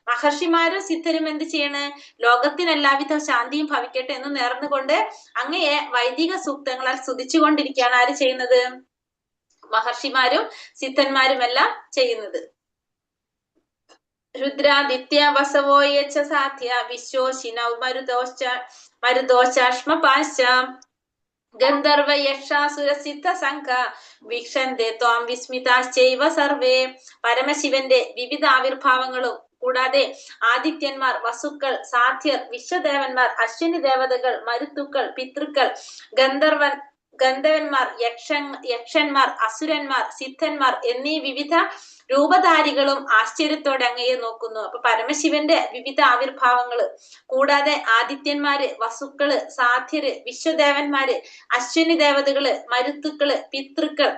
മഹർഷിമാരും സിദ്ധരും എന്ത് ചെയ്യണ്? ലോകത്തിന് എല്ലാവിധ ശാന്തിയും ഭവിക്കട്ടെ എന്ന് നേർന്നുകൊണ്ട് അങ്ങയെ വൈദിക സൂക്തങ്ങളാൽ സ്തുതിച്ചുകൊണ്ടിരിക്കുകയാണ്. ആര് ചെയ്യുന്നത്? മഹർഷിമാരും സിദ്ധന്മാരും എല്ലാം ചെയ്യുന്നത്. രുദ്രാദിത്യ വസവോയച്ച സാധ്യ വിശ്വശിനൗ മരുദോശ്മപാശ്ച ഗന്ധർവ യക്ഷാസുര സിദ്ധ സംഘ വീക്ഷന്തേ ത്വാം വിസ്മിതാശ്ചൈവ സർവേ. പരമശിവന്റെ വിവിധ ആവിർഭാവങ്ങളും കൂടാതെ ആദിത്യന്മാർ, വസുക്കൾ, സാധ്യർ, വിശ്വദേവന്മാർ, അശ്വിനി ദേവതകൾ, മരുത്തുക്കൾ, പിതൃക്കൾ, ഗന്ധർവന്മാർ, യക്ഷന്മാർ, അസുരന്മാർ, സിദ്ധന്മാർ എന്നീ വിവിധ രൂപധാരികളും ആശ്ചര്യത്തോടെ അങ്ങയെ നോക്കുന്നു. അപ്പൊ പരമശിവന്റെ വിവിധ ആവിർഭാവങ്ങള് കൂടാതെ ആദിത്യന്മാര്, വസുക്കള്, സാധ്യര്, വിശ്വദേവന്മാര്, അശ്വിനി ദേവതകള്, മരുത്തുക്കള്, പിതൃക്കൾ,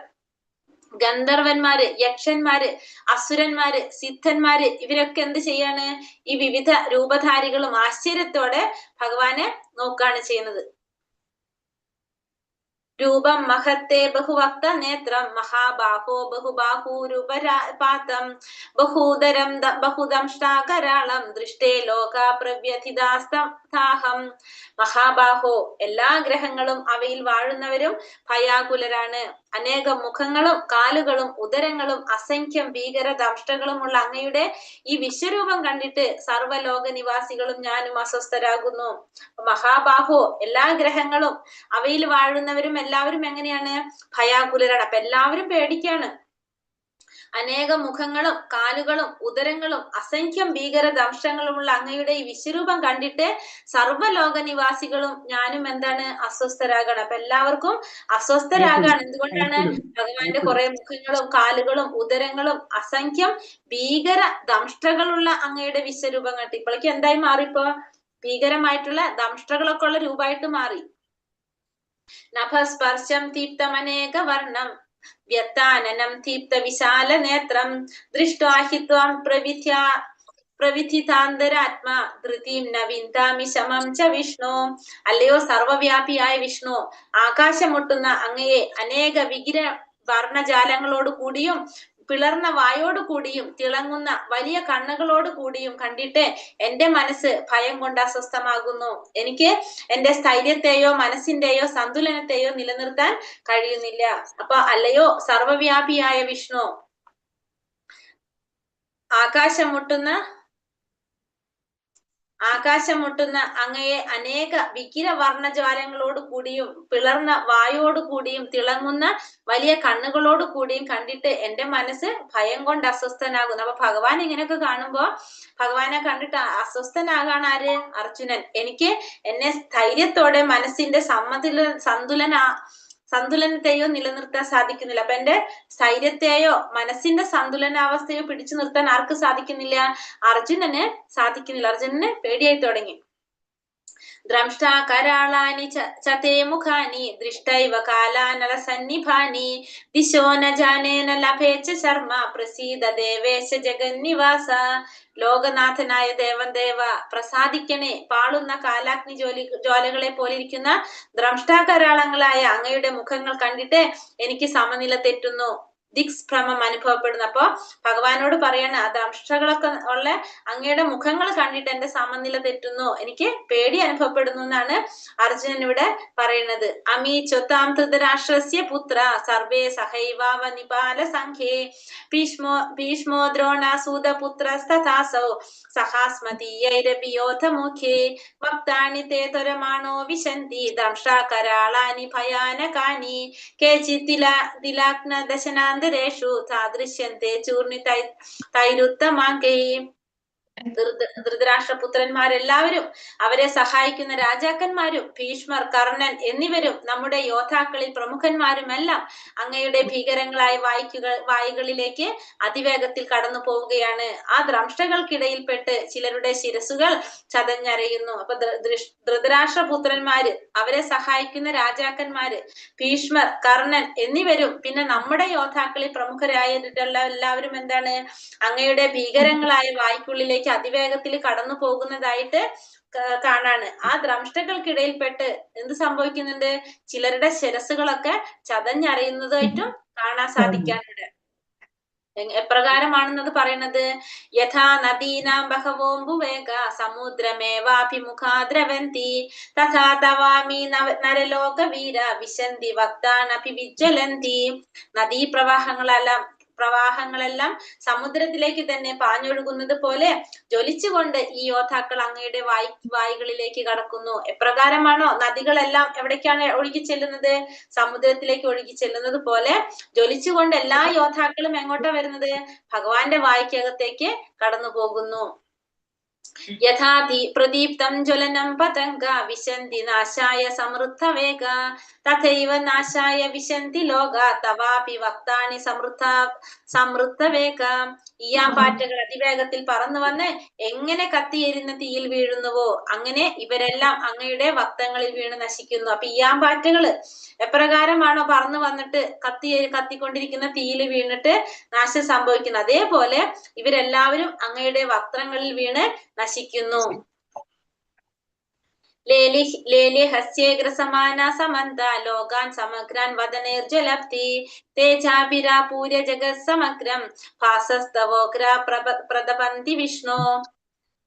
ഗന്ധർവന്മാര്, യക്ഷന്മാര്, അസുരന്മാര്, സിദ്ധന്മാര് ഇവരൊക്കെ എന്ത് ചെയ്യാണ്? ഈ വിവിധ രൂപധാരികളും ആശ്ചര്യത്തോടെ ഭഗവാനെ നോക്കുകയാണ് ചെയ്യുന്നത്. രൂപം മഹത്തെ ബഹുവക്ത നേത്രം മഹാബാഹോ ബഹുബാഹൂരുപപാതം ബഹൂദരം ബഹുദംഷ്ടാകരാളം ദൃഷ്ടേ ലോക പ്രവ്യഥിതാസ്താഹം. മഹാബാഹോ, എല്ലാ ഗ്രഹങ്ങളും അവയിൽ വാഴുന്നവരും ഭയാകുലരാണ്. അനേകം മുഖങ്ങളും കാലുകളും ഉദരങ്ങളും അസംഖ്യം ഭീകര ദംഷ്ടകളുമുള്ള അങ്ങയുടെ ഈ വിശ്വരൂപം കണ്ടിട്ട് സർവ്വലോക നിവാസികളും ഞാനും അസ്വസ്ഥരാകുന്നു. മഹാബാഹോ, എല്ലാ ഗ്രഹങ്ങളും അവയിൽ വാഴുന്നവരും എല്ലാവരും എങ്ങനെയാണ്? ഭയാകുലരാണ്. അപ്പൊ എല്ലാവരും പേടിക്കാണ്. അനേകം മുഖങ്ങളും കാലുകളും ഉദരങ്ങളും അസംഖ്യം ഭീകര ദംഷ്ടങ്ങളുമുള്ള അങ്ങയുടെ ഈ വിശ്വരൂപം കണ്ടിട്ട് സർവ്വലോക നിവാസികളും ഞാനും എന്താണ്? അസ്വസ്ഥരാകാണ്. അപ്പൊ എല്ലാവർക്കും അസ്വസ്ഥരാകാണ്. എന്തുകൊണ്ടാണ്? ഭഗവാന്റെ കുറെ മുഖങ്ങളും കാലുകളും ഉദരങ്ങളും അസംഖ്യം ഭീകര ദംഷ്ടകളുള്ള അങ്ങയുടെ വിശ്വരൂപം കണ്ടിട്ട് ഇപ്പോഴേക്ക് എന്തായി മാറിപ്പോ? ഭീകരമായിട്ടുള്ള ദംഷ്ടകളൊക്കെ ഉള്ള രൂപമായിട്ട് മാറി. നഭസ്പർശം ദീപ്തമനേക വർണം വ്യത്താനനം ദീപ്ത വിശാല നേത്രം ദൃഷ്ട്വാഹി ത്വാം പ്രവിധിതാന്തരാത്മാ ധൃതിം ന വിന്ദാമി ശമം ച വിഷ്ണു. അല്ലയോ സർവവ്യാപിയായ വിഷ്ണു, ആകാശമൊട്ടുന്ന അങ്ങയെ അനേക വികിര വർണ്ണജാലങ്ങളോട് കൂടിയും പിളർന്ന വായോട് കൂടിയും തിളങ്ങുന്ന വലിയ കണ്ണുകളോട് കൂടിയും കണ്ടിട്ട് എന്റെ മനസ്സ് ഭയം കൊണ്ട് അസ്വസ്ഥമാകുന്നു. എനിക്ക് എന്റെ സ്ഥൈര്യത്തെയോ മനസ്സിന്റെയോ സന്തുലനത്തെയോ നിലനിർത്താൻ കഴിയുന്നില്ല. അപ്പൊ അല്ലയോ സർവവ്യാപിയായ വിഷ്ണു, ആകാശമുട്ടുന്ന അങ്ങയെ അനേക വികിര വർണ്ണജാലങ്ങളോട് കൂടിയും പിളർന്ന വായോട് കൂടിയും തിളങ്ങുന്ന വലിയ കണ്ണുകളോട് കൂടിയും കണ്ടിട്ട് എന്റെ മനസ്സ് ഭയം കൊണ്ട് അസ്വസ്ഥനാകുന്നു. അപ്പൊ ഭഗവാൻ ഇങ്ങനെയൊക്കെ കാണുമ്പോ ഭഗവാനെ കണ്ടിട്ട് അസ്വസ്ഥനാകാണ് ആര്? അർജുനൻ. എനിക്ക് എന്നെ സ്ഥൈര്യത്തോടെ മനസ്സിന്റെ സന്തുലനത്തെയോ നിലനിർത്താൻ സാധിക്കുന്നില്ല. അപ്പൊ എന്റെ സ്ഥൈര്യത്തെയോ മനസ്സിന്റെ സന്തുലനാവസ്ഥയോ പിടിച്ചു നിർത്താൻ ആർക്ക് സാധിക്കുന്നില്ല? അർജുനന് സാധിക്കുന്നില്ല. അർജുനന് പേടിയായി തുടങ്ങി. ദ്രംഷ്ടാ കരാളാനി ച തേ മുഖാനി ദൃഷ്ടൈവ കാലാനലസന്നിഭാനി ദിശോ ന ജാനേന ലഭേച്ച ശർമ്മ പ്രസീദ ദേവേശ ജഗന്നിവാസ. ലോകനാഥനായ ദേവ പ്രസാദിക്കണേ. പാളുന്ന കാലാഗ്നി ജ്വാലകളെ പോലിരിക്കുന്ന ദ്രംഷ്ടാകരാളങ്ങളായ അങ്ങയുടെ മുഖങ്ങൾ കണ്ടിട്ട് എനിക്ക് സമനില തെറ്റുന്നു, ദിക്ഭ്രമം അനുഭവപ്പെടുന്നു. അപ്പൊ ഭഗവാനോട് പറയാണ്, ആ ദ്രംഷ്ടകളൊക്കെ ഉള്ള അങ്ങയുടെ മുഖങ്ങൾ കണ്ടിട്ട് എന്റെ സമനില തെറ്റുന്നു, എനിക്ക് പേടി അനുഭവപ്പെടുന്നു എന്നാണ് അർജുനൻ ഇവിടെ പറയുന്നത്. അമീ ചൊത്താം ധൃതരാഷ്ട്രസ്യ പുത്ര സർവേ സഹൈവാവ നിപാല സംഖ്യേ ഭീഷ്മോ ദ്രോണാസൂത പുത്രസ്തഥാസൗ സഹാസ്മതീയൈരപിയോധ മുഖേ വക്താനി തേ ത്വരമാണോ വിശന്തി ദംഷ്ട്രാകരാളാനി ഭയാനകാനി കേചിത് തിലാഗ്ന ദശനാന്തരേഷു താദൃശ്യന്തെ ചൂർണിതൈരുത്തമാങ്കൈ. ധൃതരാഷ്ട്രപുത്രന്മാരെല്ലാവരും അവരെ സഹായിക്കുന്ന രാജാക്കന്മാരും ഭീഷ്മർ, കർണൻ എന്നിവരും നമ്മുടെ യോദ്ധാക്കളിൽ പ്രമുഖന്മാരുമെല്ലാം അങ്ങയുടെ ഭീകരങ്ങളായ വായുകളിലേക്ക് അതിവേഗത്തിൽ കടന്നു പോവുകയാണ്. ആ ദ്രംഷ്ടകൾക്കിടയിൽപ്പെട്ട് ചിലരുടെ ശിരസുകൾ ചതഞ്ഞരയുന്നു. അപ്പൊ ധൃതരാഷ്ട്രപുത്രന്മാര്, അവരെ സഹായിക്കുന്ന രാജാക്കന്മാര്, ഭീഷ്മർ, കർണൻ എന്നിവരും പിന്നെ നമ്മുടെ യോദ്ധാക്കളിൽ പ്രമുഖരായിട്ടുള്ള എല്ലാവരും എന്താണ്, അങ്ങയുടെ ഭീകരങ്ങളായ വായ്ക്കുള്ളിലേക്ക് അതിവേഗത്തിൽ കടന്നു പോകുന്നതായിട്ട് കാണാണ്. ആ ദ്രംഷ്ടകൾക്കിടയിൽപ്പെട്ട് എന്ത് സംഭവിക്കുന്നുണ്ട്, ചിലരുടെ ശിരസുകളൊക്കെ ചതഞ്ഞറിയുന്നതായിട്ടും കാണാൻ സാധിക്കാറുണ്ട്. എപ്രകാരമാണെന്നത് പറയുന്നത്, യഥാ നദീനാം ബഹവോംബുവേഗ സമുദ്രമേവാഭിമുഖാ ദ്രവന്തി തഥാ തവാമി നരലോക വീര വിശന്തി വക്താനപി വിജ്വലന്തി. പ്രവാഹങ്ങളെല്ലാം സമുദ്രത്തിലേക്ക് തന്നെ പാഞ്ഞൊഴുകുന്നത് പോലെ ജ്വലിച്ചുകൊണ്ട് ഈ യോദ്ധാക്കൾ അങ്ങയുടെ വായുകളിലേക്ക് കടക്കുന്നു. എപ്രകാരമാണോ നദികളെല്ലാം എവിടേക്കാണ് ഒഴുകി ചെല്ലുന്നത്, സമുദ്രത്തിലേക്ക് ഒഴുകി ചെല്ലുന്നത് പോലെ ജ്വലിച്ചുകൊണ്ട് എല്ലാ യോദ്ധാക്കളും എങ്ങോട്ടാ വരുന്നത്, ഭഗവാന്റെ വായ്ക്കകത്തേക്ക് കടന്നു പോകുന്നു. യഥാ പ്രദീപ്തം ജ്വലനം പതംഗ വിശന്തി നാശായ സമൃദ്ധ വേഗ തഥൈവ നാശായ വിശന്തി ലോക തവാപി വക്താനി സമൃദ്ധ വേഗ. ഈയാമ്പാറ്റകൾ അതിവേഗത്തിൽ പറന്നു വന്ന് എങ്ങനെ കത്തിയെരിയുന്ന തീയിൽ വീഴുന്നുവോ അങ്ങനെ ഇവരെല്ലാം അങ്ങയുടെ വക്തങ്ങളിൽ വീണ് നശിക്കുന്നു. അപ്പൊ ഈയാമ്പാറ്റകള് എപ്രകാരമാണോ പറന്നു വന്നിട്ട് കത്തിക്കൊണ്ടിരിക്കുന്ന തീയിൽ വീണിട്ട് നാശം സംഭവിക്കുന്നത്, അതേപോലെ ഇവരെല്ലാവരും അങ്ങയുടെ വക്ത്രങ്ങളിൽ വീണ് നശിക്കുന്നു. ലേലിഹസ്യേഗ്രസമാന സമന്ത ലോകാൻ സമഗ്രാൻ വദനേർജ്വലപ്തി തേജാഭിരാപൂര്യ ജഗത് സമഗ്രം ഭാസസ്തവോഗ്ര പ്രദപന്തി വിഷ്ണു.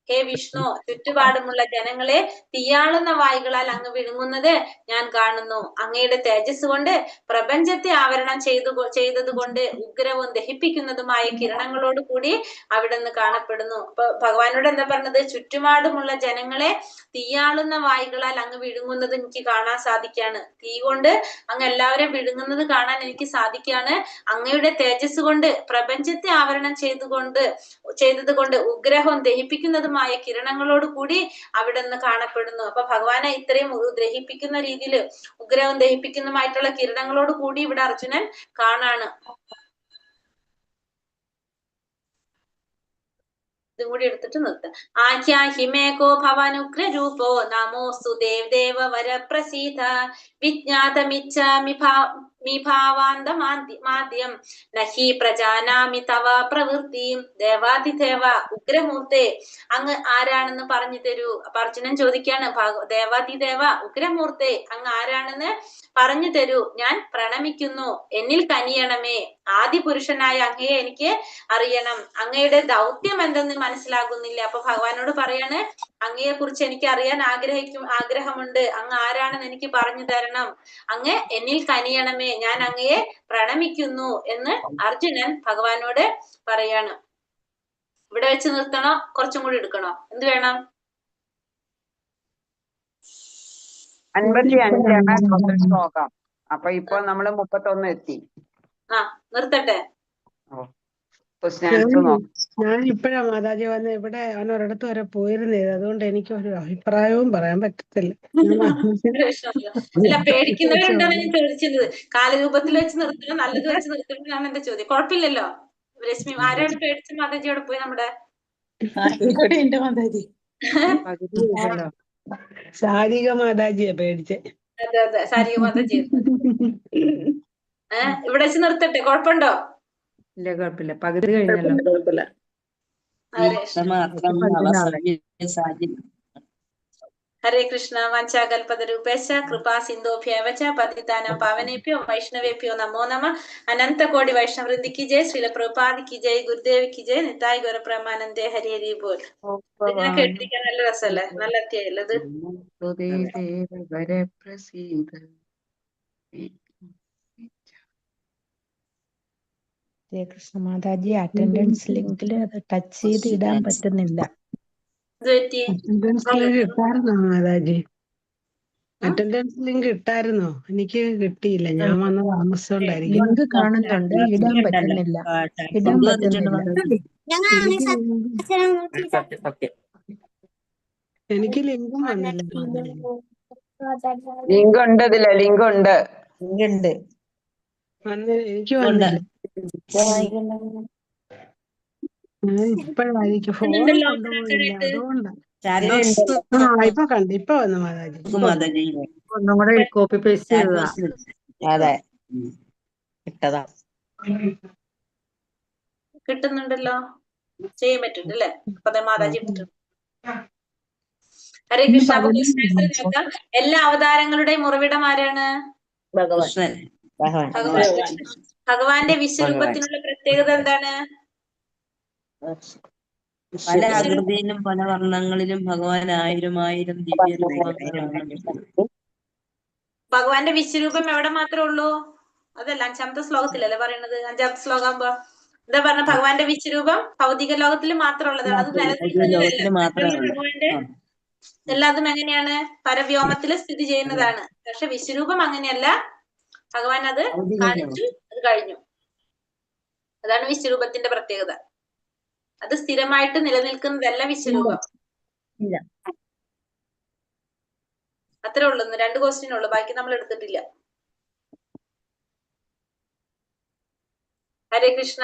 ഹേ വിഷ്ണു, ചുറ്റുപാടുമുള്ള ജനങ്ങളെ തീയാളുന്ന വായുകളാൽ അങ്ങ് വിഴുങ്ങുന്നത് ഞാൻ കാണുന്നു. അങ്ങയുടെ തേജസ് കൊണ്ട് പ്രപഞ്ചത്തെ ആവരണം ചെയ്തതുകൊണ്ട് ഉഗ്രവും ദഹിപ്പിക്കുന്നതുമായ കിരണങ്ങളോട് കൂടി അവിടുന്ന് കാണപ്പെടുന്നു. അപ്പൊ ഭഗവാനോട് എന്താ പറഞ്ഞത്, ചുറ്റുപാടുമുള്ള ജനങ്ങളെ തീയാളുന്ന വായുകളാൽ അങ്ങ് വിഴുങ്ങുന്നത് എനിക്ക് കാണാൻ സാധിക്കാണ്. തീ കൊണ്ട് അങ്ങ് എല്ലാവരെയും വിഴുങ്ങുന്നത് കാണാൻ എനിക്ക് സാധിക്കാണ്. അങ്ങയുടെ തേജസ് കൊണ്ട് പ്രപഞ്ചത്തെ ആവരണം ചെയ്തതുകൊണ്ട് ഉഗ്രഹവും ദഹിപ്പിക്കുന്നതുമായ കിരണങ്ങളോട് കൂടി അവിടുന്ന് കാണപ്പെടുന്നു. അപ്പൊ ഭഗവാനെ ഇത്രയും ദഹിപ്പിക്കുന്ന രീതിയിൽ ഉഗ്രഹവും ദഹിപ്പിക്കുന്നതുമായിട്ടുള്ള കിരണങ്ങളോട് കൂടി ഇവിടെ അർജുനൻ കാണാണ്. ഇതും കൂടി എടുത്തിട്ട് നിർത്താം. ആഖ്യാഹിമേകോ ഭവനുഗ്രൂപോ നമോസ്തു ദേവ വര പ്രസീത വിജ്ഞാതമിച്ഛാമി ഭാവാന്തമാദ്യം നഹി പ്രജാനാമി തവ പ്രവൃത്തി. ദേവാതിദേവ ഉഗ്രമൂർത്തെ, അങ്ങ് ആരാണെന്ന് പറഞ്ഞു തരൂ. അപ്പൊ അർജുനൻ ചോദിക്കാണ്, ദേവാതിദേവ ഉഗ്രമൂർത്തെ അങ്ങ് ആരാണെന്ന് പറഞ്ഞു തരൂ, ഞാൻ പ്രണമിക്കുന്നു, എന്നിൽ കനിയണമേ. ആദി പുരുഷനായ അങ്ങയെ എനിക്ക് അറിയണം, അങ്ങയുടെ ദൗത്യം എന്തെന്ന് മനസ്സിലാകുന്നില്ല. അപ്പൊ ഭഗവാനോട് പറയാണ്, അങ്ങയെ കുറിച്ച് എനിക്ക് അറിയാൻ ആഗ്രഹമുണ്ട്, അങ്ങ് ആരാണെന്ന് എനിക്ക് പറഞ്ഞു തരണം, അങ്ങ് എന്നിൽ കനിയണമേ, ഞാൻ അങ്ങയെ പ്രണമിക്കുന്നു എന്ന് അർജുനൻ ഭഗവാനോട് പറയാണ്. ഇവിടെ വെച്ച് നിർത്തണോ, കുറച്ചും കൂടി എടുക്കണോ, എന്ത് വേണം? 55 നോക്കാം. അപ്പൊ ഇപ്പൊ നമ്മള് 31 എത്തി. നിർത്തട്ടെ. ഞാൻ ഇപ്പഴാ മാതാജി വന്ന് ഇവിടെ അവൻ ഒരിടത്ത് വരെ പോയിരുന്നേ, അതുകൊണ്ട് എനിക്ക് ഒരു അഭിപ്രായവും പറയാൻ പറ്റത്തില്ല. അല്ല, പേടിക്കുന്നവരുണ്ടെന്ന് ഞാൻ ചോദിച്ചത്. കാലരൂപത്തിൽ വെച്ച് നിർത്തണം, നല്ലത് വെച്ച് നിർത്തണം എന്നാണ് എന്റെ ചോദ്യം. കുഴപ്പമില്ലല്ലോ. രശ്മി, ആരോട് പേടിച്ച മാതാജിയോടെ പോയി നമ്മുടെ എന്റെ മാതാജി. ശാരിക മാതാജിയെ പേടിച്ചേ. അതെ അതെ, സാരിക മാതാജി. ഇവിടെ വെച്ച് നിർത്തട്ടെ, കുഴപ്പമുണ്ടോ? ഇല്ല കുഴപ്പമില്ല, പകുതി കഴിഞ്ഞല്ലോ. കുഴപ്പമില്ല. ഹരേ കൃഷ്ണ. മാത്രം അവസവ്യ ഹരേ കൃഷ്ണ. വഞ്ചാകൽപതരൂപേശ കൃപാ സിന്ധോഭ്യവ ച പതിതാനാം പാവനേഭ്യോ വൈഷ്ണവേഭ്യോ നമോ നമഃ. അനന്ത കോടി വൈഷ്ണവൃന്ദി കി ജയ്. ശ്രീല പ്രഭുപാദ് കി ജയ്. ഗുരുദേവ് കി ജയ്. നിതായ് ഗൗര പ്രമാനന്ദേ. ഹരി ഹരി ബോൽ. ഇതിങ്ങനെ കേട്ടിരിക്കാൻ നല്ല രസമല്ലേ? നല്ല അധ്യായല്ലേ ഇത്? കൃഷ്ണ മാതാജി, അറ്റൻഡൻസ് ലിങ്കിൽ അത് ടച്ച് ചെയ്ത് ഇടാൻ പറ്റുന്നില്ല. ഇത് പറ്റി അറ്റൻഡൻസ് ലിങ്ക് ഇട്ടായിരുന്നോ മാതാജി? അറ്റൻഡൻസ് ലിങ്ക് ഇട്ടായിരുന്നോ? എനിക്ക് കിട്ടിയില്ല, ഞാൻ വന്ന താമസം ഉണ്ടായിരിക്കും. ലിങ്ക് കാണുന്നുണ്ട്, ഇടാൻ പറ്റുന്നില്ല. ഇടാൻ പറ്റുന്നില്ല. എനിക്ക് ലിങ്കും വന്നില്ല മാതാജി. ലിങ്ക് ഉണ്ട് ഇതില്, ലിങ്ക് ഉണ്ട്. എനിക്ക് വന്നില്ല. ഇപ്പഴായിരിക്കും ഫോൺ കൊണ്ടുപോയില്ല, അതുകൊണ്ടാ. ഇപ്പൊ കണ്ടു, ഇപ്പൊ വന്നു മാതാജി. ഒന്നും കൂടെ കോപ്പി പേസ്റ്റ് ചെയ്തതാ. അതെ, ഇട്ടതാ. കിട്ടുന്നുണ്ടല്ലോ, ചെയ്യാൻ പറ്റുന്നുണ്ട് അല്ലേ? അപ്പൊ അതെ, മാതാജി പറ്റും. ഹരേ കൃഷ്ണ. അപ്പൊ ക്വസ്റ്റ്യൻ ആൻസർ നോക്കാം. എല്ലാ അവതാരങ്ങളുടെയും ഉറവിടം ആരാണ്? കൃഷ്ണൻ, ഭഗവാൻ. ഭഗവാന്റെ വിശ്വരൂപത്തിനുള്ള പ്രത്യേകത എന്താണ്? പല ആകൃതിയിലും പല വർണ്ണങ്ങളിലും ഭഗവാൻ ആയിരം ദിവ്യ രൂപങ്ങളാണ്. ഭഗവാന്റെ വിശ്വരൂപം എവിടെ മാത്രമേ ഉള്ളൂ? അതല്ല, 5ാമത്തെ ശ്ലോകത്തിലല്ലേ പറയണത്? 5ാമത്തെ ശ്ലോകം ആകുമ്പോ എന്താ പറഞ്ഞ? ഭഗവാന്റെ വിശ്വരൂപം ഭൗതിക ലോകത്തിൽ മാത്രമുള്ളതാണ്. അത് നിലനിൽക്കുന്നതല്ല. ഭഗവാന്റെ എല്ലാതും എങ്ങനെയാണ്? പരവ്യോമത്തിൽ സ്ഥിതി ചെയ്യുന്നതാണ്. പക്ഷെ വിശ്വരൂപം അങ്ങനെയല്ല. ഭഗവാൻ അത് കാണിച്ചു, അത് കഴിഞ്ഞു. അതാണ് വിശ്വരൂപത്തിന്റെ പ്രത്യേകത. അത് സ്ഥിരമായിട്ട് നിലനിൽക്കുന്നതല്ല വിശ്വരൂപം. അത്രേ ഉള്ളൂ. 2 ക്വസ്റ്റ്യൻ ഉള്ളു, ബാക്കി നമ്മൾ എടുത്തിട്ടില്ല. ഹരേ കൃഷ്ണ.